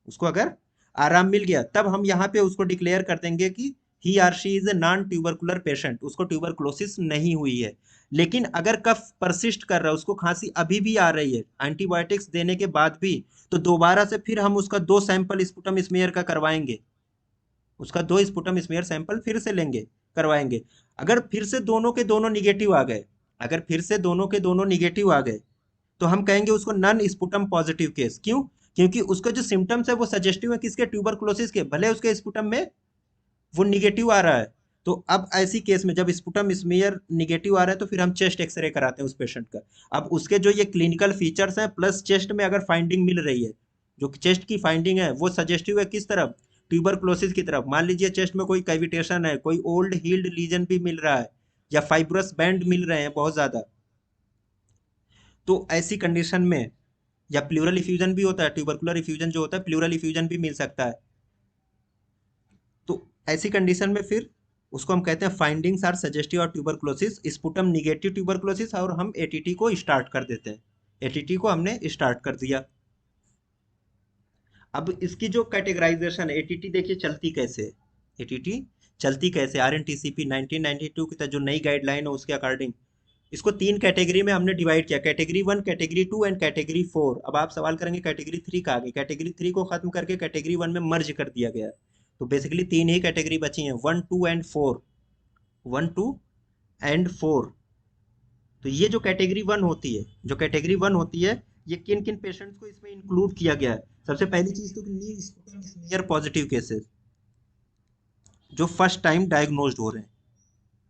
उसको अगर आराम मिल गया, तब हम यहाँ पे उसको डिक्लेयर कर देंगे कि he or she is a non tubercular patient, उसको ट्यूबरक्लोसिस नहीं हुई है। लेकिन अगर कफ परसिस्ट कर रहा है, उसको खांसी अभी भी आ रही है एंटीबायोटिक्स देने के बाद भी, तो दोबारा से फिर हम उसका 2 सैंपल स्पुटम स्मीयर का करवाएंगे, उसका 2 स्पुटम स्मीयर सैंपल फिर से लेंगे, करवाएंगे। अगर फिर से दोनों के दोनों निगेटिव आ गए, अगर फिर से दोनों के दोनों निगेटिव आ गए, तो हम कहेंगे उसको नन स्पुटम पॉजिटिव केस। क्यों? क्योंकि उसका जो सिम्टम्स है वो सजेस्टिव है किसके, ट्यूबरक्लोसिस के, भले उसके स्पुटम में वो निगेटिव आ रहा है। तो अब ऐसी केस में जब स्पुटम स्मीयर निगेटिव आ रहा है, तो फिर हम चेस्ट एक्सरे कराते हैं उस पेशेंट का। अब उसके जो ये क्लिनिकल फीचर्स हैं प्लस चेस्ट में अगर फाइंडिंग मिल रही है, जो चेस्ट की फाइंडिंग है वो सजेस्टिव है किस तरफ, ट्यूबरक्लोसिस की तरफ। मान लीजिए चेस्ट में कोई कैविटेशन है, कोई ओल्ड हील्ड लीजन भी मिल रहा है, या फाइब्रस बैंड मिल रहे हैं बहुत ज्यादा, तो ऐसी कंडीशन में, या प्लूरल इफ्यूजन भी होता है, ट्यूबरकुलर इफ्यूजन जो होता है प्लूरल इफ्यूजन भी मिल सकता है। तो ऐसी कंडीशन में फिर उसको हम कहते हैं findings are suggestive of tuberculosis, sputum negative tuberculosis, और हम एटीटी को स्टार्ट कर देते हैं। एटीटी को हमने स्टार्ट कर दिया। अब इसकी जो कैटेगराइजेशन है, एटीटी देखिए चलती कैसे है, एटीटी चलती कैसे, आरएनटीसीपी 1992 की जो नई गाइडलाइन है उसके अकॉर्डिंग इसको 3 कैटेगरी में हमने डिवाइड किया, कैटेगरी 1, कैटेगरी 2 एंड कैटेगरी 4। अब आप सवाल करेंगे कैटेगरी 3 का आगे, कैटेगरी 3 को खत्म करके कैटेगरी 1 में मर्ज कर दिया गया। तो बेसिकली 3 ही कैटेगरी बची हैं, 1, 2 एंड 4, 1, 2 एंड 4। तो ये जो कैटेगरी 1 होती है, जो कैटेगरी 1 होती है, ये किन किन पेशेंट्स को इसमें इंक्लूड किया गया है। सबसे पहली चीज तो न्यू स्मीयर पॉजिटिव केसेस, जो फर्स्ट टाइम डायग्नोज्ड हो रहे हैं।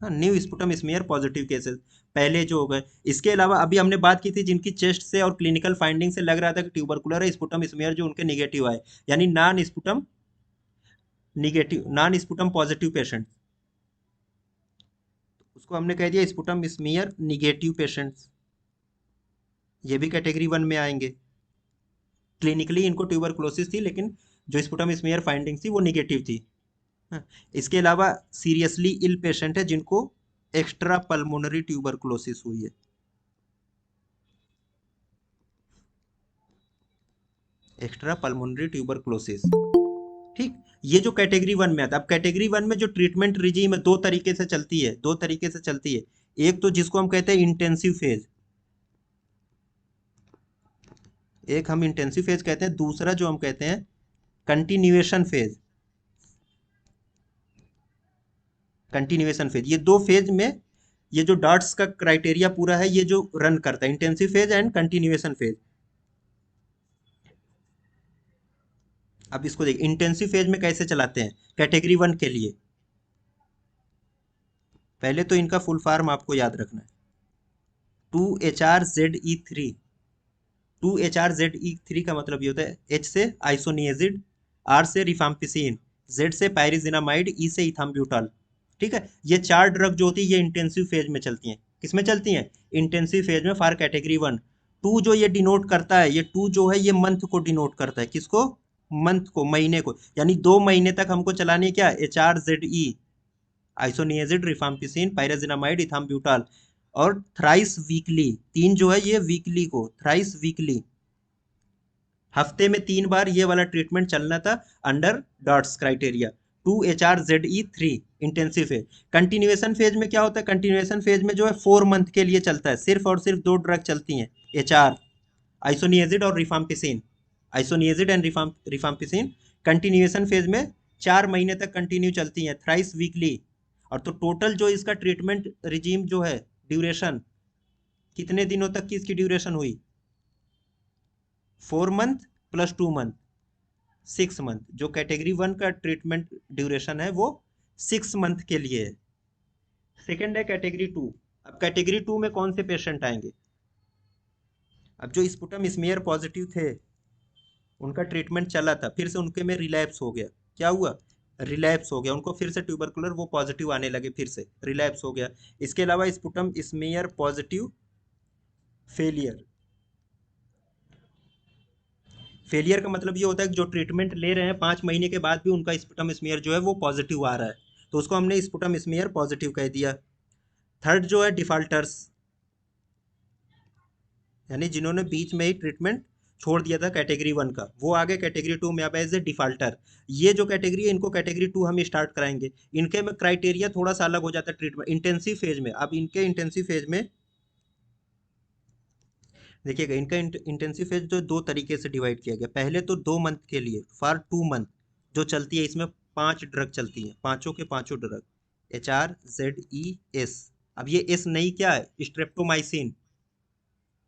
हाँ, new sputum smear positive cases पहले जो हो गए। इसके अलावा अभी हमने बात की थी जिनकी चेस्ट से और क्लिनिकल फाइंडिंग से लग रहा था कि ट्यूबरकुलर है, स्पुटम स्मीयर जो उनके निगेटिव आए, यानी non sputum negative, non sputum positive patient, उसको हमने कह दिया स्पुटम स्मीयर निगेटिव पेशेंट्स, ये भी कैटेगरी 1 में आएंगे। क्लिनिकली इनको ट्यूबरकुलोसिस थी, लेकिन जो स्पुटम स्मीयर फाइंडिंग थी वो निगेटिव थी। हाँ, इसके अलावा सीरियसली इल पेशेंट है जिनको एक्स्ट्रा पल्मोनरी ट्यूबरकुलोसिस हुई है, एक्स्ट्रा पल्मोनरी ट्यूबरकुलोसिस। ठीक, ये जो कैटेगरी 1 में आता है। अब कैटेगरी 1 में जो ट्रीटमेंट रिजीम है, 2 तरीके से चलती है, 2 तरीके से चलती है। एक तो जिसको हम कहते हैं इंटेंसिव फेज, एक हम इंटेंसिव फेज कहते हैं, दूसरा जो हम कहते हैं कंटिन्यूएशन फेज। कंटिन्यूएशन फेज, ये 2 फेज में ये जो डॉट्स का क्राइटेरिया पूरा है, ये जो रन करता है, intensive phase and continuation phase. अब इसको देखिए इंटेंसिव फेज में कैसे चलाते हैं कैटेगरी 1 के लिए। पहले तो इनका फुल फॉर्म आपको याद रखना है, 2HRZE3। 2HRZE3 का मतलब ये होता है H से आइसोनियाजिड, R से रिफाम्पिसिन, Z से पायरिजिनामाइड, E से इथाम्ब्यूटाल। ठीक है, ये चार ड्रग जो होती है ये इंटेंसिव फेज में चलती हैं। किसमें चलती हैं? इंटेंसिव फेज में फॉर कैटेगरी 1। टू जो ये डिनोट करता है, ये टू जो है ये मंथ को डिनोट करता है। किसको? मंथ को, महीने को। यानी 2 महीने तक हमको चलानी है क्या? HRZE, isoniazid, rifampicin, pyrazinamide, ethambutol. और थ्राइस वीकली, तीन जो है ये वीकली को, थ्राइस वीकली, हफ्ते में 3 बार ये वाला ट्रीटमेंट चलना था under dots criteria. 2HRZE3 intensive phase. Continuation phase में क्या होता है? कंटिन्यूएशन फेज में जो है 4 मंथ के लिए चलता है, सिर्फ और सिर्फ दो ड्रग चलती हैं, HR, आइसोनियाजिड और rifampicin. Isoniazid and rifampicin continuation phase में 4 महीने तक कंटिन्यू चलती हैं, थ्राइस वीकली। और तो टोटल जो इसका ट्रीटमेंट रिजीम जो है, ड्यूरेशन, कितने दिनों तक की इसकी ड्यूरेशन हुई? 4 मंथ प्लस 2 मंथ, 6 मंथ। जो कैटेगरी 1 का ट्रीटमेंट ड्यूरेशन है वो 6 मंथ के लिए है। सेकेंड है कैटेगरी 2। अब कैटेगरी 2 में कौन से पेशेंट आएंगे? अब जो स्पुटम स्मीयर पॉजिटिव थे, उनका ट्रीटमेंट चला था, फिर से उनके में रिलैप्स हो गया। क्या हुआ? रिलैप्स हो गया, उनको फिर से ट्यूबरकुलर वो पॉजिटिव आने लगे, फिर से रिलैप्स हो गया। इसके अलावा sputum smear positive failure. Failure का मतलब ये होता है कि जो ट्रीटमेंट ले रहे हैं 5 महीने के बाद भी उनका स्पुटम स्मीयर जो है वो पॉजिटिव आ रहा है, तो उसको हमने स्पुटम स्मीयर पॉजिटिव कह दिया। थर्ड जो है डिफाल्टर्स, यानी जिन्होंने बीच में ही ट्रीटमेंट छोड़ दिया था कैटेगरी 1 का, वो आगे कैटेगरी 2 में अब एज ए डिफाल्टर। ये जो कैटेगरी है इनको कैटेगरी 2 हम स्टार्ट कराएंगे। इनके में क्राइटेरिया थोड़ा सा अलग हो जाता है ट्रीटमेंट इंटेंसिव फेज में। अब इनके इंटेंसिव फेज में देखिएगा, इनका इंटेंसिव फेज जो 2 तरीके से डिवाइड किया गया। पहले तो 2 मंथ के लिए, फॉर 2 मंथ जो चलती है, इसमें 5 ड्रग चलती हैं, पांचों के पांचों ड्रग, HRZES। अब ये एस नहीं, क्या है? स्ट्रेप्टोमाइसिन।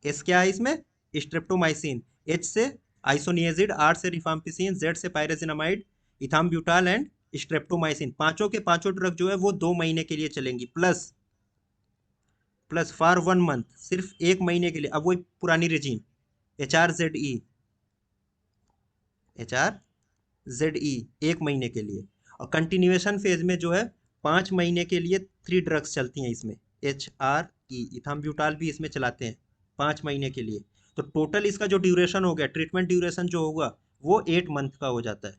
एस क्या है इसमें? स्ट्रेप्टोमाइसिन। एच से आइसोनियाजिड, आर से रिफाम्पिसिन, जेड से पायरेजिनामाइड, इथाम्ब्यूटाल एंड स्ट्रेप्टोमाइसिन। पांचों के पांचों ड्रग जो है वो 2 महीने के लिए चलेंगी, प्लस प्लस फॉर 1 मंथ, सिर्फ 1 महीने के लिए। अब वही पुरानी रेजीम, HRZE, HRZE 1 महीने के लिए। और कंटिन्यूएशन फेज में जो है 5 महीने के लिए 3 ड्रग्स चलती हैं इसमें, HRE, इथाम्ब्यूटाल भी इसमें चलाते हैं 5 महीने के लिए। तो टोटल इसका जो ड्यूरेशन हो गया, ट्रीटमेंट ड्यूरेशन जो होगा वो 8 मंथ का हो जाता है।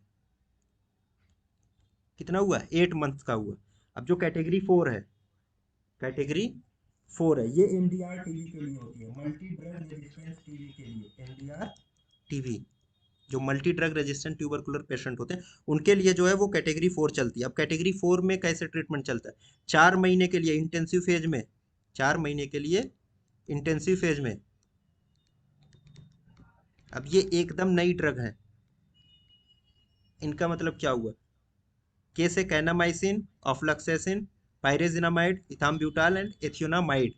कितना हुआ? 8 मंथ का हुआ। अब जो कैटेगरी 4 है, कैटेगरी 4 है, ये MDR टीवी के लिए होती है, मल्टी ड्रग रेजिस्टेंस टीवी के लिए। MDR टीवी, जो multi drug resistant tubercular patient होते हैं उनके लिए जो है वो कैटेगरी 4 चलती है। अब कैटेगरी 4 में कैसे ट्रीटमेंट चलता है? 4 महीने के लिए इंटेंसिव फेज में, 4 महीने के लिए इंटेंसिव फेज में। अब ये एकदम नई ड्रग है, इनका मतलब क्या हुआ? के से कैनामाइसिन, ऑफ्लक्सेसिन, पायरेजिनामाइड, इथाम्ब्यूटाल एंड एथियोनामाइड।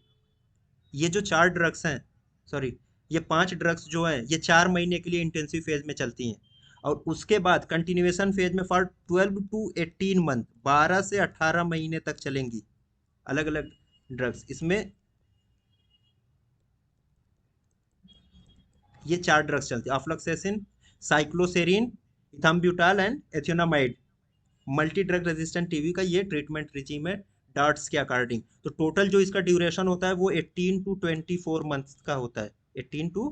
ये जो 4 ड्रग्स हैं, सॉरी, ये 5 ड्रग्स जो हैं ये 4 महीने के लिए इंटेंसिव फेज में चलती हैं। और उसके बाद कंटिन्यूएशन फेज में फॉर 12 to 18 मंथ, 12 से 18 महीने तक चलेंगी अलग अलग ड्रग्स। इसमें ये 4 ड्रग्स चलती है, ofloxacin, cycloserine, ethambutol and ethionamide. Multi drug resistant TB का ये ट्रीटमेंट रिजीम है डार्ट्स के अकॉर्डिंग। तो टोटल जो इसका ड्यूरेशन होता है वो 18 to 24 मंथ्स का होता है, 18 to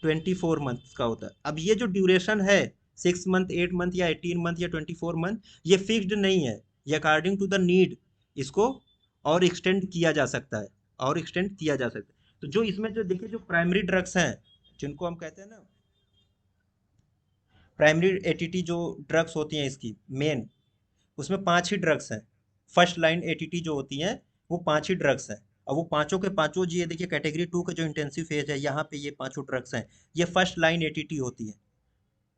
24 मंथ्स का होता है। अब ये जो ड्यूरेशन है 6 मंथ, 8 मंथ या 18 मंथ या 24 मंथ, ये फिक्स्ड नहीं है, ये अकॉर्डिंग टू द नीड इसको और एक्सटेंड किया जा सकता है, और एक्सटेंड किया जा सकता है। तो जो इसमें जो देखिए, जो प्राइमरी ड्रग्स हैं जिनको हम कहते हैं ना, प्राइमरी एटीटी जो ड्रग्स होती हैं इसकी मेन, उसमें 5 ही ड्रग्स हैं। फर्स्ट लाइन एटीटी जो होती हैं वो 5 ही ड्रग्स हैं। और वो पांचों के पांचों, जी ये देखिए कैटेगरी 2 का जो इंटेंसिव फेज है यहाँ पे ये पांचों ड्रग्स हैं, ये फर्स्ट लाइन एटीटी होती है।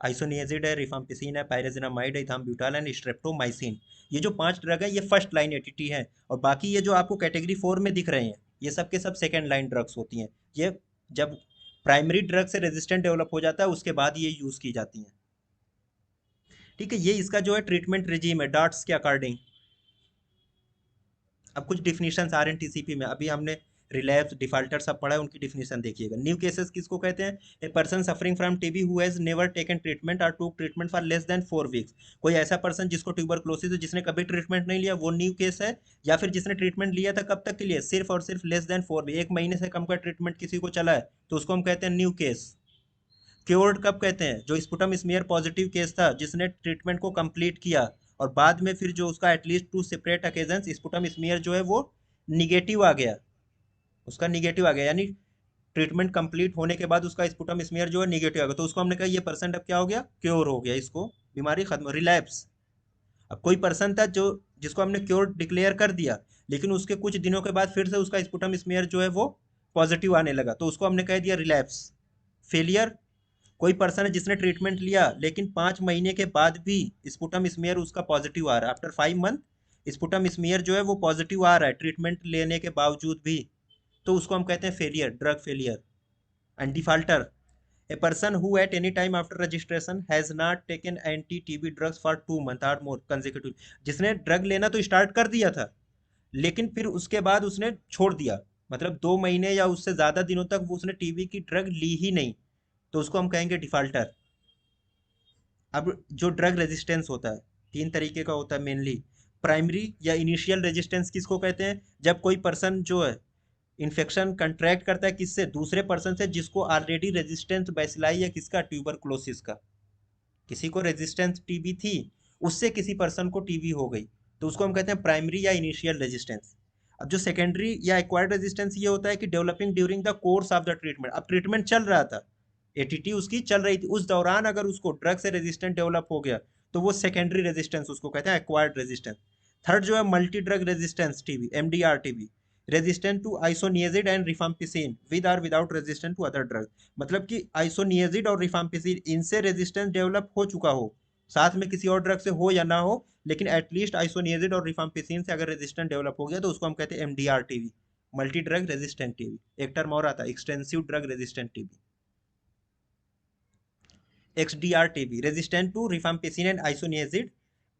आइसोनियाजिड है, रिफाम्पिसिन है, पायरेजिनामाइड है, इथाम्ब्यूटाल एंड स्ट्रेप्टोमाइसिन। ये जो 5 ड्रग है ये फर्स्ट लाइन एटीटी है। और बाकी ये जो आपको कैटेगरी 4 में दिख रहे हैं ये सब के सब सेकेंड लाइन ड्रग्स होती हैं। ये जब प्राइमरी ड्रग से रेजिस्टेंट डेवलप हो जाता है उसके बाद ये यूज़ की जाती हैं। ठीक है, ये इसका जो है ट्रीटमेंट रिजीम है डार्ट्स के अकॉर्डिंग। अब कुछ डिफिनीशंस RNTCP में, अभी हमने रिलैप्स, डिफाल्टर सब पढ़ा है, उनकी डिफिनेशन देखिएगा। न्यू केसेस किसको कहते हैं? A person suffering from TB who has never taken treatment और टूक treatment for less than 4 weeks. कोई ऐसा पर्सन जिसको ट्यूबरक्लोसिस है, जिसने कभी ट्रीटमेंट नहीं लिया, वो न्यू केस है। या फिर जिसने ट्रीटमेंट लिया था, कब तक के लिए? सिर्फ और सिर्फ लेस देन 4 वीक, 1 महीने से कम का ट्रीटमेंट किसी को चला है, तो उसको हम कहते हैं न्यू केस। क्योर्ड कब कहते हैं? जो स्पुटम स्मीयर पॉजिटिव केस था, जिसने ट्रीटमेंट को कंप्लीट किया और बाद में फिर जो उसका at least 2 separate occasion sputum smear जो है वो निगेटिव आ गया, उसका निगेटिव आ गया, यानी ट्रीटमेंट कंप्लीट होने के बाद उसका स्पुटम स्मीयर जो है निगेटिव आ गया, तो उसको हमने कहा ये पर्सन अब क्या हो गया? क्योर हो गया, इसको बीमारी खत्म, रिलैप्स। अब कोई पर्सन था जो जिसको हमने क्योर डिक्लेयर कर दिया, लेकिन उसके कुछ दिनों के बाद फिर से उसका स्पुटम स्मीयर जो है वो पॉजिटिव आने लगा, तो उसको हमने कह दिया रिलैप्स। फेलियर, कोई पर्सन है जिसने ट्रीटमेंट लिया लेकिन 5 महीने के बाद भी स्पुटम स्मीयर उसका पॉजिटिव आ रहा है, आफ्टर 5 मंथ स्पुटम स्मीयर जो है वो पॉजिटिव आ रहा है ट्रीटमेंट लेने के बावजूद भी, तो उसको हम कहते हैं failure, drug failure. And defaulter, a person who at any time after registration has not taken anti TB drugs for 2 month और मोर कंसेक्यूटिव, जिसने ड्रग लेना तो स्टार्ट कर दिया था, लेकिन फिर उसके बाद उसने छोड़ दिया, मतलब 2 महीने या उससे ज़्यादा दिनों तक वो उसने टीबी की ड्रग ली ही नहीं, तो उसको हम कहेंगे डिफाल्टर। अब जो ड्रग रेजिस्टेंस होता है 3 तरीके का होता है मेनली। प्राइमरी या इनिशियल रेजिस्टेंस किसको कहते हैं? जब कोई पर्सन जो है इन्फेक्शन कंट्रैक्ट करता है, किससे? दूसरे पर्सन से जिसको ऑलरेडी रेजिस्टेंस बैसिलाई है, किसका? ट्यूबरक्लोसिस का। किसी को रेजिस्टेंस टीबी थी, उससे किसी पर्सन को टीबी हो गई, तो उसको हम कहते हैं प्राइमरी या इनिशियल रेजिस्टेंस। अब जो सेकेंडरी या एक्वायर्ड रेजिस्टेंस ये होता है कि developing during the course of the treatment, अब ट्रीटमेंट चल रहा था, एटीटी उसकी चल रही थी, उस दौरान अगर उसको ड्रग से रेजिस्टेंट डेवलप हो गया, तो वो सेकेंडरी रेजिस्टेंस उसको कहते हैं, एक्वायर्ड रेजिस्टेंस। थर्ड जो है multi drug resistance TB, MDR TB, resistant to isoniazid and rifampicin with और without resistant to other drug, मतलब कि आइसोनियाजिड और रिफाम्पिसिन इनसे रेजिस्टेंस डेवलप हो चुका हो, साथ में किसी और ड्रग से हो या ना हो, लेकिन एटलीस्ट आइसोनियाजिड और रिफाम्पिसिन से अगर रेजिस्टेंस डेवलप हो गया, तो उसको हम कहते हैं MDR TB, multi drug resistant TB. एक टर्म और आता है extensive drug resistant TB, XDR-TB, resistant to rifampicin and isoniazid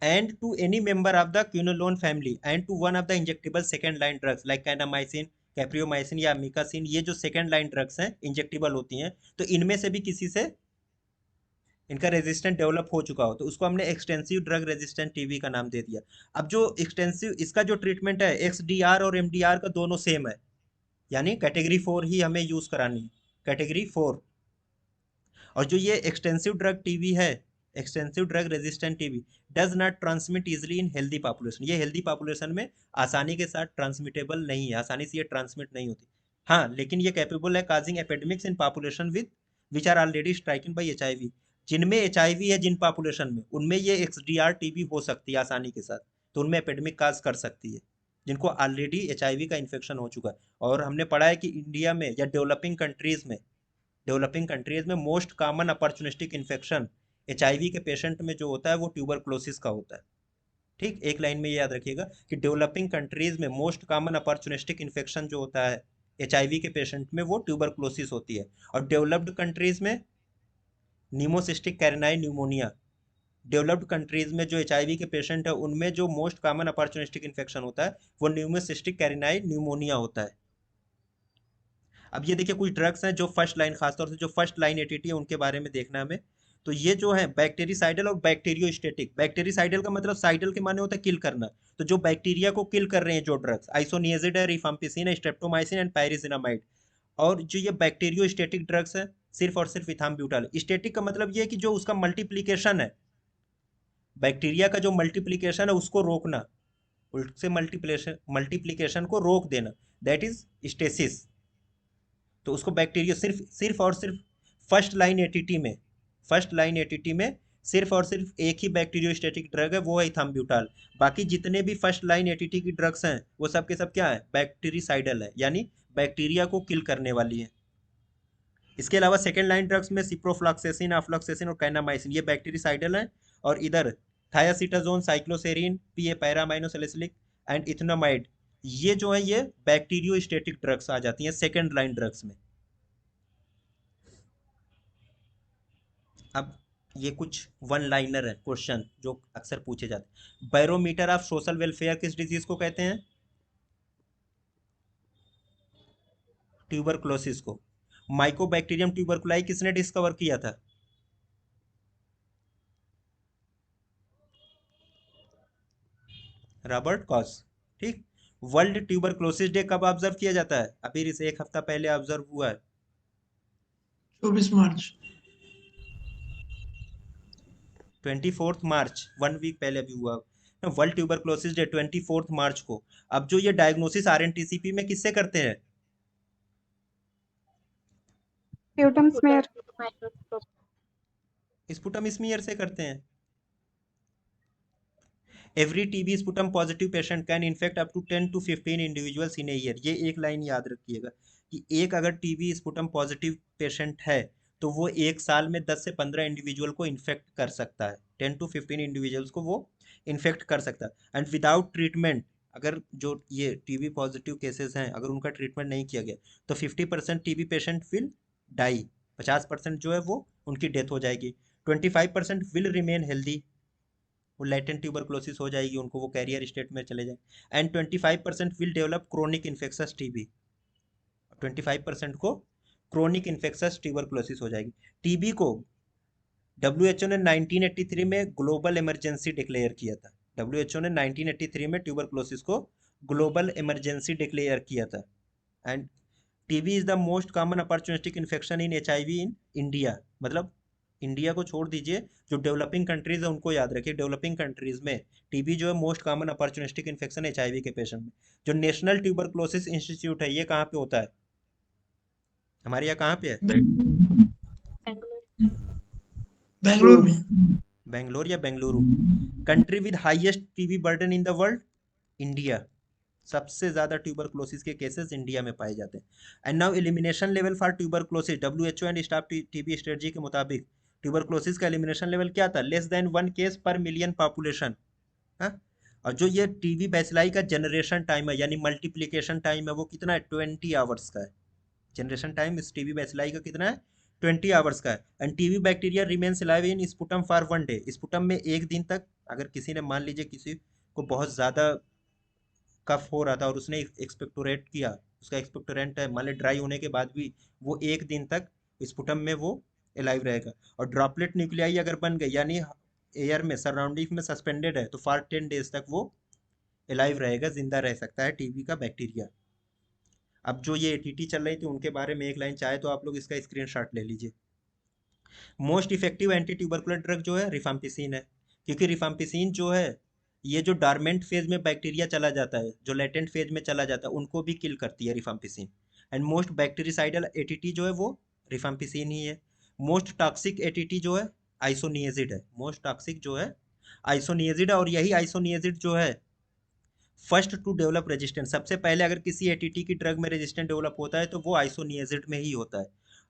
and to any member of the quinolone family and to one of the injectable second line drugs like kanamycin, capreomycin या amikacin, ये जो second line drugs हैं injectable होती हैं, तो इनमें से भी किसी से इनका रेजिस्टेंट डेवलप हो चुका हो, तो उसको हमने एक्सटेंसिव ड्रग रेजिस्टेंट टीबी का नाम दे दिया। अब जो एक्सटेंसिव इसका जो ट्रीटमेंट है, XDR और MDR का दोनों सेम है, यानी कैटेगरी 4 ही हमें यूज करानी है, कैटेगरी 4। और जो ये एक्सटेंसिव ड्रग टीबी है, extensive drug resistant TB does not transmit easily in healthy population, ये हेल्दी पॉपुलेशन में आसानी के साथ ट्रांसमिटेबल नहीं है, आसानी से ये ट्रांसमिट नहीं होती। हाँ, लेकिन ये कैपेबल है causing epidemics in population with which are already stricken by HIV, जिनमें HIV है जिन पॉपुलेशन में, उनमें ये XDR टीबी हो सकती है आसानी के साथ, तो उनमें एपिडेमिक काज कर सकती है, जिनको ऑलरेडी HIV का इन्फेक्शन हो चुका है। और हमने पढ़ा है कि इंडिया में या डेवलपिंग कंट्रीज में most common opportunistic infection HIV के पेशेंट में जो होता है वो ट्यूबरक्लोसिस का होता है। ठीक, एक लाइन में ये याद रखिएगा कि डेवलपिंग कंट्रीज में मोस्ट कॉमन अपॉर्चुनिस्टिक इन्फेक्शन जो होता है HIV के पेशेंट में, वो ट्यूबरक्लोसिस होती है। और डेवलप्ड कंट्रीज में नीमोसिस्टिक कैरिनाई न्यूमोनिया, डेवलप्ड कंट्रीज में जो HIV के पेशेंट है उनमें जो मोस्ट कॉमन अपॉर्चुनिस्टिक इन्फेक्शन होता है वो न्यूमोसिस्टिक कैरिनाई न्यूमोनिया होता है। अब ये देखिए कुछ ड्रग्स हैं जो फर्स्ट लाइन, खासतौर से जो फर्स्ट लाइन एटीटी है उनके बारे में देखना है हमें। तो ये जो है बैक्टीरिसाइडल और बैक्टीरियोस्टेटिक, बैक्टीरिसाइडल का मतलब साइडल के माने होता है किल करना, तो जो बैक्टीरिया को किल कर रहे हैं जो ड्रग्स, आइसोनियाजिड है, रिफाम्पिसिन है, स्ट्रेप्टोमाइसिन एंड पायरिजिनामाइड। और जो ये बैक्टीरियोस्टेटिक ड्रग्स है, सिर्फ और सिर्फ इथाम्ब्यूटाल। स्टेटिक का मतलब ये है कि जो उसका मल्टीप्लीकेशन है, बैक्टीरिया का जो मल्टीप्लीकेशन है उसको रोकना, उससे मल्टीप्लीकेशन को रोक देना, दैट इज स्टेसिस। तो उसको बैक्टीरिया सिर्फ सिर्फ और सिर्फ फर्स्ट लाइन एटीटी में सिर्फ और सिर्फ एक ही बैक्टीरियोस्टेटिक ड्रग है, वो है इथाम्ब्यूटाल। बाकी जितने भी फर्स्ट लाइन एटीटी की ड्रग्स हैं वो सब के सब क्या है? बैक्टीरिसाइडल है, यानी बैक्टीरिया को किल करने वाली है। इसके अलावा सेकेंड लाइन ड्रग्स में सिप्रोफ्लॉक्सेसिन, अफ्लॉक्सेसिन और कैनामाइसिन, ये बैक्टीरिसाइडल हैं। और इधर थायासीटाजोन, साइक्लोसेरिन, पीए पैरामाइनोसैलिसिलिक एंड इथेनोमाइड, ये जो है ये बैक्टीरियोस्टेटिक ड्रग्स आ जाती हैं सेकेंड लाइन ड्रग्स में। अब ये कुछ वन लाइनर है क्वेश्चन जो अक्सर पूछे जाते हैं। बैरोमीटर ऑफ सोशल वेलफेयर किस डिजीज को कहते हैं? ट्यूबरक्लोसिस को। माइकोबैक्टीरियम ट्यूबरकुलाई किसने डिस्कवर किया था? Robert cos. ठीक। वर्ल्ड ट्यूबरक्लोसिस डे कब ऑब्जर्व किया जाता है? अभी इसे एक हफ्ता पहले ऑब्जर्व हुआ है। 24 मार्च। 24 मार्च, 1 वीक पहले अभी हुआ। वर्ल्ड ट्यूबरक्लोसिस डे 24 मार्च को। अब जो ये डायग्नोसिस आरएनटीसीपी में किससे करते हैं? Sputum smear. स्पुटम स्मीयर से करते हैं। Every TB sputum positive patient can infect up to 10 to 15 individuals in a year. ये एक लाइन याद रखिएगा कि एक अगर टीबी स्पुटम पॉजिटिव पेशेंट है तो वो एक साल में 10 से 15 इंडिविजुअल को इन्फेक्ट कर सकता है। 10 to 15 इंडिविजुअल्स को वो इन्फेक्ट कर सकता है। एंड विदाउट ट्रीटमेंट, अगर जो ये टीबी पॉजिटिव केसेस हैं अगर उनका ट्रीटमेंट नहीं किया गया तो 50% टीबी पेशेंट विल डाई। 50% जो है वो उनकी डेथ हो जाएगी। 25% विल रिमेन हेल्दी, वो लेटेंट ट्यूबरक्लोसिस हो जाएगी उनको, वो कैरियर स्टेट में चले जाए। And 25% will develop chronic infectious TB. 25% को क्रोनिक इन्फेक्शस ट्यूबरक्लोसिस हो जाएगी। टीबी को डब्ल्यूएचओ ने 1983 में ग्लोबल इमरजेंसी डिक्लेयर किया था। डब्ल्यूएचओ ने 1983 में ट्यूबरक्लोसिस को ग्लोबल इमरजेंसी डिक्लेयर किया था। End TB is the most common opportunistic infection in HIV in India. मतलब इंडिया को छोड़ दीजिए, जो डेवलपिंग कंट्रीज है उनको याद रखिए। डेवलपिंग कंट्रीज में टीबी जो है most common opportunistic infection HIV के पेशेंट में। जो नेशनल ट्यूबरक्लोसिस इंस्टीट्यूट है ये कहाँ पे होता है? हमारे यहाँ कहाँ पे है? बेंगलोर में। बेंगलोर या Bengaluru. Country with highest TB burden in the world, India. सबसे ज्यादा ट्यूबरक्लोसिस के केसेस इंडिया में पाए जाते हैं। And now elimination level for tuberculosis, WHO and staff TB strategy के मुताबिक ट्यूबरक्लोसिस का एलिमिनेशन लेवल क्या था? Less than 1 case per million population. हाँ। और जो ये टीबी बैसिलाई का जनरेशन टाइम है यानी मल्टीप्लीकेशन टाइम है वो कितना है? 20 आवर्स का है। जनरेशन टाइम इस टीबी बैसिलाई का कितना है? 20 आवर्स का है। End TB bacteria remains alive in sputum for 1 day. Sputum में एक दिन तक, अगर किसी ने मान लीजिए किसी को बहुत ज़्यादा कफ हो रहा था और उसने एक्सपेक्टोरेट किया, उसका एक्सपेक्टोरेंट है मान ली ड्राई होने के बाद भी वो एक दिन तक स्पुटम में वो अलाइव रहेगा। और ड्रॉपलेट न्यूक्लियाई अगर बन गई यानी एयर में सराउंडिंग में सस्पेंडेड है तो फॉर 10 डेज तक वो अलाइव रहेगा, जिंदा रह सकता है टीबी का बैक्टीरिया। अब जो ये एटीटी चल रही थी उनके बारे में एक लाइन चाहे तो आप लोग इसका स्क्रीनशॉट ले लीजिए। Most effective anti tubercular drug जो है रिफाम्पिसिन है, क्योंकि रिफाम्पिसिन जो है ये जो डार्मेंट फेज में बैक्टीरिया चला जाता है, जो लेटेंट फेज में चला जाता है, उनको भी किल करती है rifampicin. And most bactericidal ATT जो है वो रिफाम्पिसिन ही है। मोस्ट टॉक्सिक एटीटी जो है आइसोनियाजिड है। मोस्ट टॉक्सिक जो है आइसोनियाजिड है। और यही आइसोनियाजिड जो है फर्स्ट टू डेवलप रेजिस्टेंस, सबसे पहले अगर किसी एटीटी की ड्रग में रेजिस्टेंट डेवलप होता है तो वो आइसोनियाजिड में ही होता है।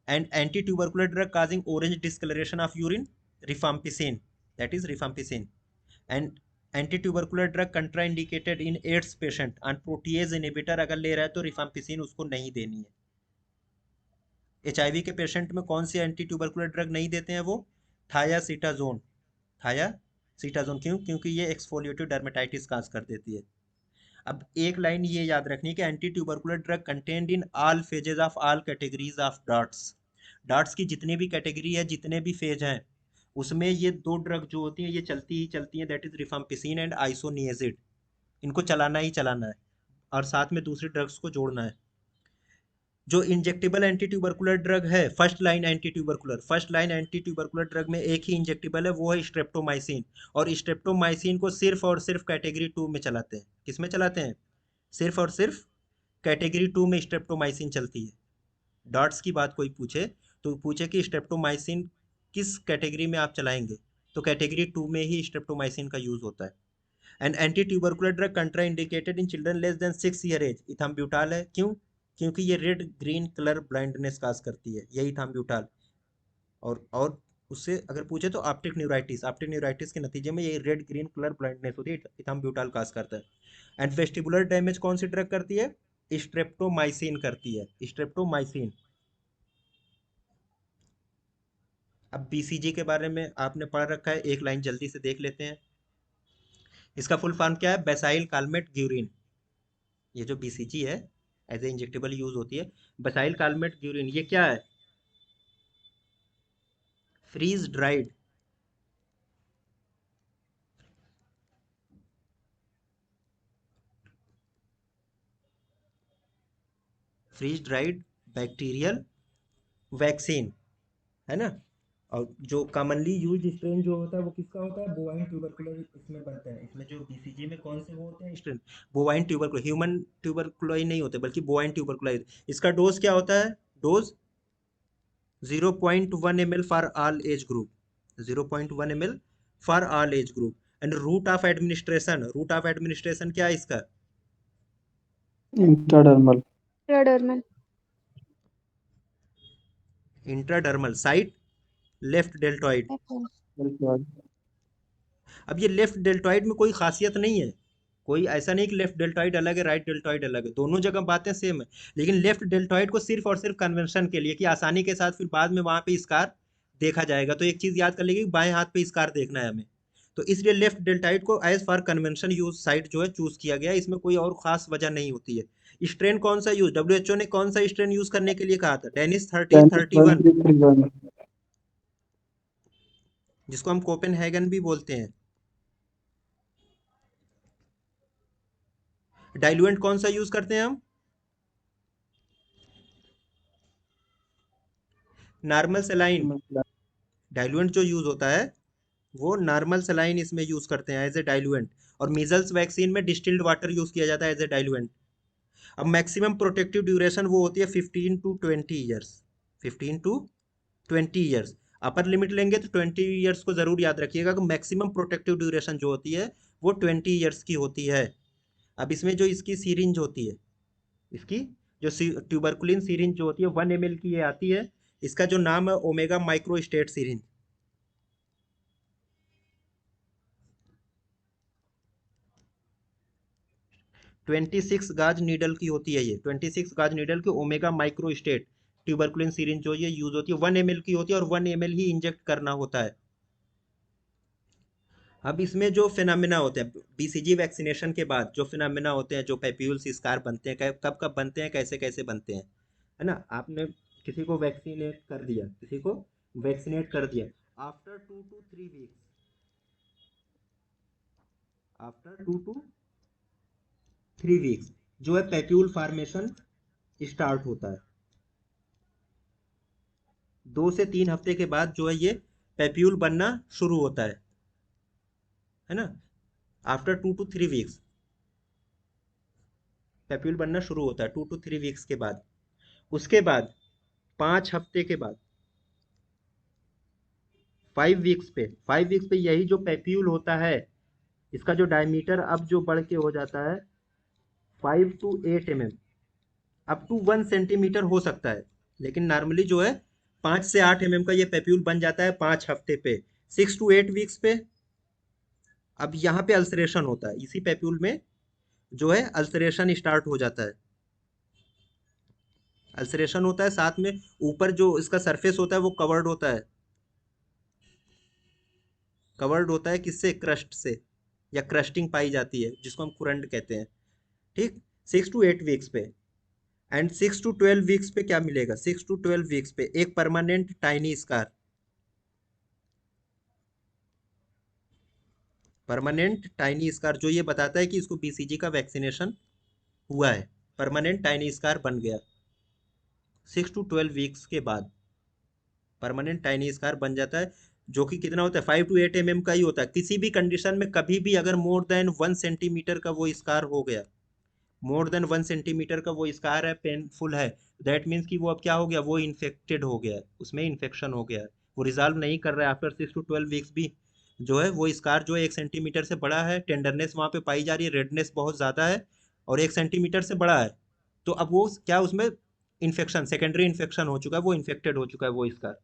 And anti tubercular drug causing orange discolouration of urine, rifampicin, that is rifampicin. And anti tubercular drug contraindicated in AIDS patient और प्रोटीएज इनहिबिटर अगर ले रहा है तो रिफाम्पिसिन उसको नहीं देनी है। एचआईवी के पेशेंट में कौन सी एंटी ट्यूबरकुलर ड्रग नहीं देते हैं? वो थायासीटाजोन। थायासीटाजोन क्यों? क्योंकि ये एक्सफोलिएटिव डर्मेटाइटिस काज कर देती है। अब एक लाइन ये याद रखनी कि anti tubercular drug contained in all phases of all categories of darts. Darts की जितनी भी कैटेगरी है, जितने भी फेज हैं, उसमें ये दो ड्रग जो होती हैं ये चलती ही चलती हैं, that is rifampicin and isoniazid. इनको चलाना ही चलाना है और साथ में दूसरी ड्रग्स को जोड़ना है। जो इंजेक्टेबल एंटी ट्यूबरकुलर ड्रग है, first line anti tubercular drug में एक ही इंजेक्टेबल है, वो है स्ट्रेप्टोमाइसिन। और स्ट्रेप्टोमाइसिन को सिर्फ और सिर्फ कैटेगरी 2 में चलाते हैं। किस में चलाते हैं? सिर्फ और सिर्फ कैटेगरी 2 में स्ट्रेप्टोमाइसिन चलती है। डॉट्स की बात कोई पूछे तो पूछे कि स्ट्रेप्टोमाइसिन किस कैटेगरी में आप चलाएंगे, तो कैटेगरी 2 में ही स्ट्रेप्टोमाइसिन का यूज होता है। And anti tubercular drug contraindicated in children less than 6 year age, ethambutol है। क्यों? क्योंकि ये red green colour blindness cause करती है, यही इथाम्ब्यूटाल। और उससे अगर पूछे तो ऑप्टिक न्यूराइटिस के नतीजे में ये रेड ग्रीन कलर ब्लाइंडनेस होती है, इथाम्ब्यूटाल काज करता है। एंड वेस्टिबुलर डैमेज कौन सी ड्रग करती है? स्ट्रेप्टोमाइसिन करती है, स्ट्रेप्टोमाइसिन। अब बीसीजी के बारे में आपने पढ़ रखा है, एक लाइन जल्दी से देख लेते हैं। इसका फुल फॉर्म क्या है? बेसाइल कालमेट ग्यूरिन। ये जो बीसीजी है, एज ए इंजेक्टेबल यूज होती है। बसाइल कालमेट ग्यूरिन ये क्या है? Freeze dried, freeze dried bacterial vaccine, है ना। और जो कॉमनली यूज स्ट्रेन जो होता है वो किसका होता है? बोवाइन ट्यूबरकुलोज इसमें बनता है। इसमें जो बीसीजी में कौन से वो होते हैं स्ट्रेन? बोवाइन ट्यूबरकुलोज, ह्यूमन ट्यूबरकुलोज नहीं होते बल्कि बोवाइन ट्यूबरकुलोज। इसका डोज क्या होता है? Dose 0.1 ml for all age group, 0.1 ml for all age group. And route of administration, route of administration क्या है इसका? Intradermal, Intradermal. Intradermal, site left deltoid. अब ये लेफ्ट डेल्टॉइड में कोई खासियत नहीं है, कोई ऐसा नहीं कि लेफ्ट डेल्टॉइड अलग है राइट डेल्टॉइड अलग है, दोनों जगह बातें सेम है। लेकिन लेफ्ट डेल्टॉइड को सिर्फ और सिर्फ कन्वेंशन के लिए कि आसानी के साथ फिर बाद में वहां पे स्कार देखा जाएगा, तो एक चीज याद कर लीजिए, बाएं हाथ पे स्कार देखना है हमें। तो इसलिए लेफ्ट डेल्टॉइड को as per convention use site जो है चूज किया गया, इसमें कोई और खास वजह नहीं होती है। स्ट्रेन कौन सा यूज, डब्ल्यूएचओ ने कौन सा स्ट्रेन यूज करने के लिए कहा था? डेनिस 1331, जिसको हम कोपेनहेगन भी बोलते हैं। डाइल्यूएंट कौन सा यूज करते हैं हम? Normal saline. डाइल्यूएंट जो यूज होता है वो नॉर्मल सेलाइन इसमें यूज करते हैं एज ए डाइल्यूएंट। और मीजल्स वैक्सीन में डिस्टिल्ड वाटर यूज किया जाता है एज ए डाइल्यूएंट। अब मैक्सिमम प्रोटेक्टिव ड्यूरेशन वो होती है 15 to 20 years, 15 to 20 years. Upper limit लेंगे तो 20 ईयर्स को जरूर याद रखिएगा कि मैक्सिमम प्रोटेक्टिव ड्यूरेशन जो होती है वो 20 ईयर्स की होती है। अब इसमें जो इसकी सीरिंज होती है, इसकी जो ट्यूबरकुलिन सीरिंज जो होती है 1 ml की ये आती है। इसका जो नाम है ओमेगा माइक्रो स्टेट सीरिंज। 26 गाज नीडल की होती है ये, 26 गाज नीडल की omega micro state tuberculin syringe जो ये यूज होती है 1 ml की होती है और 1 ml ही इंजेक्ट करना होता है। अब इसमें जो फिनोमिना होते हैं बीसीजी वैक्सीनेशन के बाद, जो फिनोमिना होते हैं, जो पैप्यूल्स स्कार बनते हैं, कब कब बनते हैं, कैसे कैसे बनते हैं, है ना। आपने किसी को वैक्सीनेट कर दिया, किसी को वैक्सीनेट कर दिया, after 2 to 3 weeks, after 2 to 3 weeks जो है पैप्यूल फॉर्मेशन स्टार्ट होता है। 2 से 3 हफ्ते के बाद जो है ये पैप्यूल बनना शुरू होता है ना। आफ्टर 2 to 3 वीक्स पैप्यूल बनना शुरू होता है, 2 to 3 वीक्स के बाद। उसके बाद 5 हफ्ते के बाद 5 वीक्स पे, 5 वीक्स पे यही जो पैप्यूल होता है इसका जो डायमीटर अब जो बढ़ के हो जाता है 5 to 8 mm, up to 1 centimetre हो सकता है। लेकिन नॉर्मली जो है 5 से 8 mm का ये पैप्यूल बन जाता है 5 हफ्ते पे। 6 to 8 वीक्स पे अब यहाँ पे अल्सरेशन होता है, इसी पैप्यूल में जो है अल्सरेशन स्टार्ट हो जाता है। अल्सरेशन होता है, साथ में ऊपर जो इसका सरफेस होता है वो कवर्ड होता है, कवर्ड होता है किससे? क्रस्ट से, या क्रस्टिंग पाई जाती है जिसको हम कुरंड कहते हैं। ठीक, 6 to 8 वीक्स पे। एंड 6 to 12 वीक्स पे क्या मिलेगा? 6 to 12 वीक्स पे एक permanent tiny scar, permanent tiny scar जो ये बताता है कि इसको बीसीजी का वैक्सीनेशन हुआ है, परमानेंट टाइनी स्कार बन गया। 6 to 12 वीक्स के बाद परमानेंट टाइनी स्कार बन जाता है, जो कि कितना होता है? 5 to 8 mm का ही होता है। किसी भी कंडीशन में कभी भी अगर मोर देन 1 सेंटीमीटर का वो स्कार हो गया, मोर देन 1 सेंटीमीटर का वो स्कार है, पेनफुल है, दैट मीन्स कि वो अब क्या हो गया? वो इन्फेक्टेड हो गया है, उसमें इन्फेक्शन हो गया है, वो रिजॉल्व नहीं कर रहा है। आफ्टर 6 to 12 वीक्स भी जो है वो स्कार जो है 1 सेंटीमीटर से बड़ा है, टेंडरनेस वहाँ पे पाई जा रही है, रेडनेस बहुत ज़्यादा है और 1 सेंटीमीटर से बड़ा है, तो अब वो क्या उसमें इन्फेक्शन, सेकेंडरी इन्फेक्शन हो चुका है, वो इन्फेक्टेड हो चुका है वो स्कार।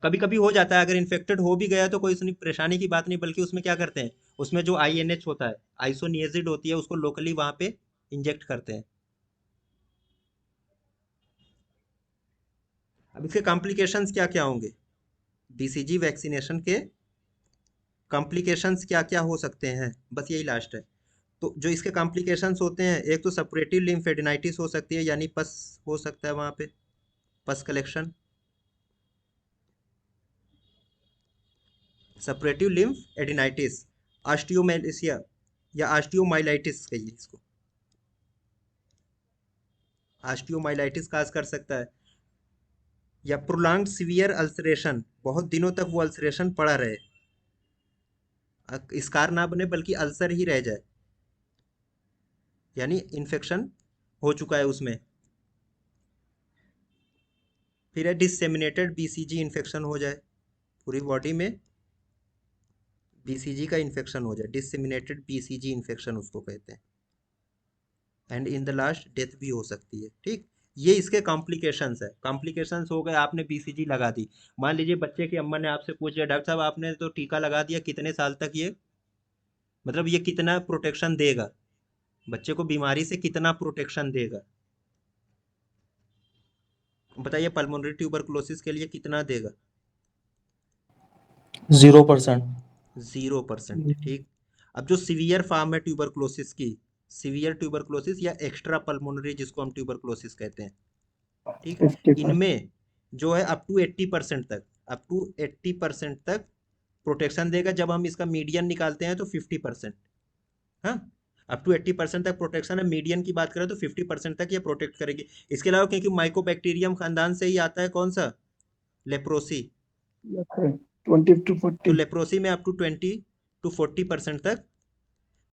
कभी कभी हो जाता है, अगर इन्फेक्टेड हो भी गया तो कोई इतनी परेशानी की बात नहीं, बल्कि उसमें क्या करते हैं, उसमें जो आईएनएच होता है, आइसोनियाजिड होती है, उसको लोकली वहां पे इंजेक्ट करते हैं। अब इसके कॉम्प्लिकेशंस क्या क्या होंगे? बीसीजी वैक्सीनेशन के कॉम्प्लिकेशंस क्या क्या हो सकते हैं, बस यही लास्ट है। तो जो इसके कॉम्प्लिकेशंस होते हैं, एक तो सपरेटिव लिम्फेडिनाइटिस हो सकती है, यानी पस हो सकता है वहाँ पे, पस कलेक्शन। सपरेटिव लिम्फ एडिनाइटिस, ऑस्टियोमेलेसिया या ऑस्टियोमाइलाइटिस कहिए इसको, ऑस्टियोमाइलाइटिस काज कर सकता है। या प्रोलॉन्ग्ड सीवियर अल्सरेशन, बहुत दिनों तक वो अल्सरेशन पड़ा रहे, स्कार ना बने बल्कि अल्सर ही रह जाए, यानी इन्फेक्शन हो चुका है उसमें। फिर है डिसेमिनेटेड बीसीजी इन्फेक्शन हो जाए, पूरी बॉडी में बीसीजी का इन्फेक्शन हो जाए, डिसेमिनेटेड बीसीजी इन्फेक्शन उसको कहते हैं। And in the last death भी हो सकती है। ठीक, ये इसके कॉम्प्लिकेशंस है। कॉम्प्लिकेशंस हो गए, आपने बीसीजी लगा दी, मान लीजिए बच्चे की अम्मा ने आपसे पूछ लिया डॉक्टर साहब आपने तो टीका लगा दिया, कितने साल तक ये, मतलब ये कितना प्रोटेक्शन देगा, बच्चे को बीमारी से कितना प्रोटेक्शन देगा, बताइए पल्मोनरी ट्यूबरकुलोसिस के लिए कितना देगा? 0%। 0%। ठीक, अब जो सीवियर फॉर्म है ट्यूबरकुलोसिस की, सीवियर ट्यूबरकुलोसिस या एक्स्ट्रा पल्मोनरी जिसको हम ट्यूबरकुलोसिस कहते हैं, ठीक है, 50%। इनमें जो है अप टू 80% तक, अप टू 80% तक प्रोटेक्शन देगा। जब हम इसका मीडियन निकालते हैं तो 50%, हाँ, अप टू 80% तक प्रोटेक्शन है। मीडियन की बात करें तो 50% तक ये प्रोटेक्ट करेगी। इसके अलावा क्योंकि माइकोबैक्टीरियम खानदान से ही आता है कौन सा, लेप्रोसी, 20 to तो 40। लेप्रोसी में अप टू 20 to 40% तक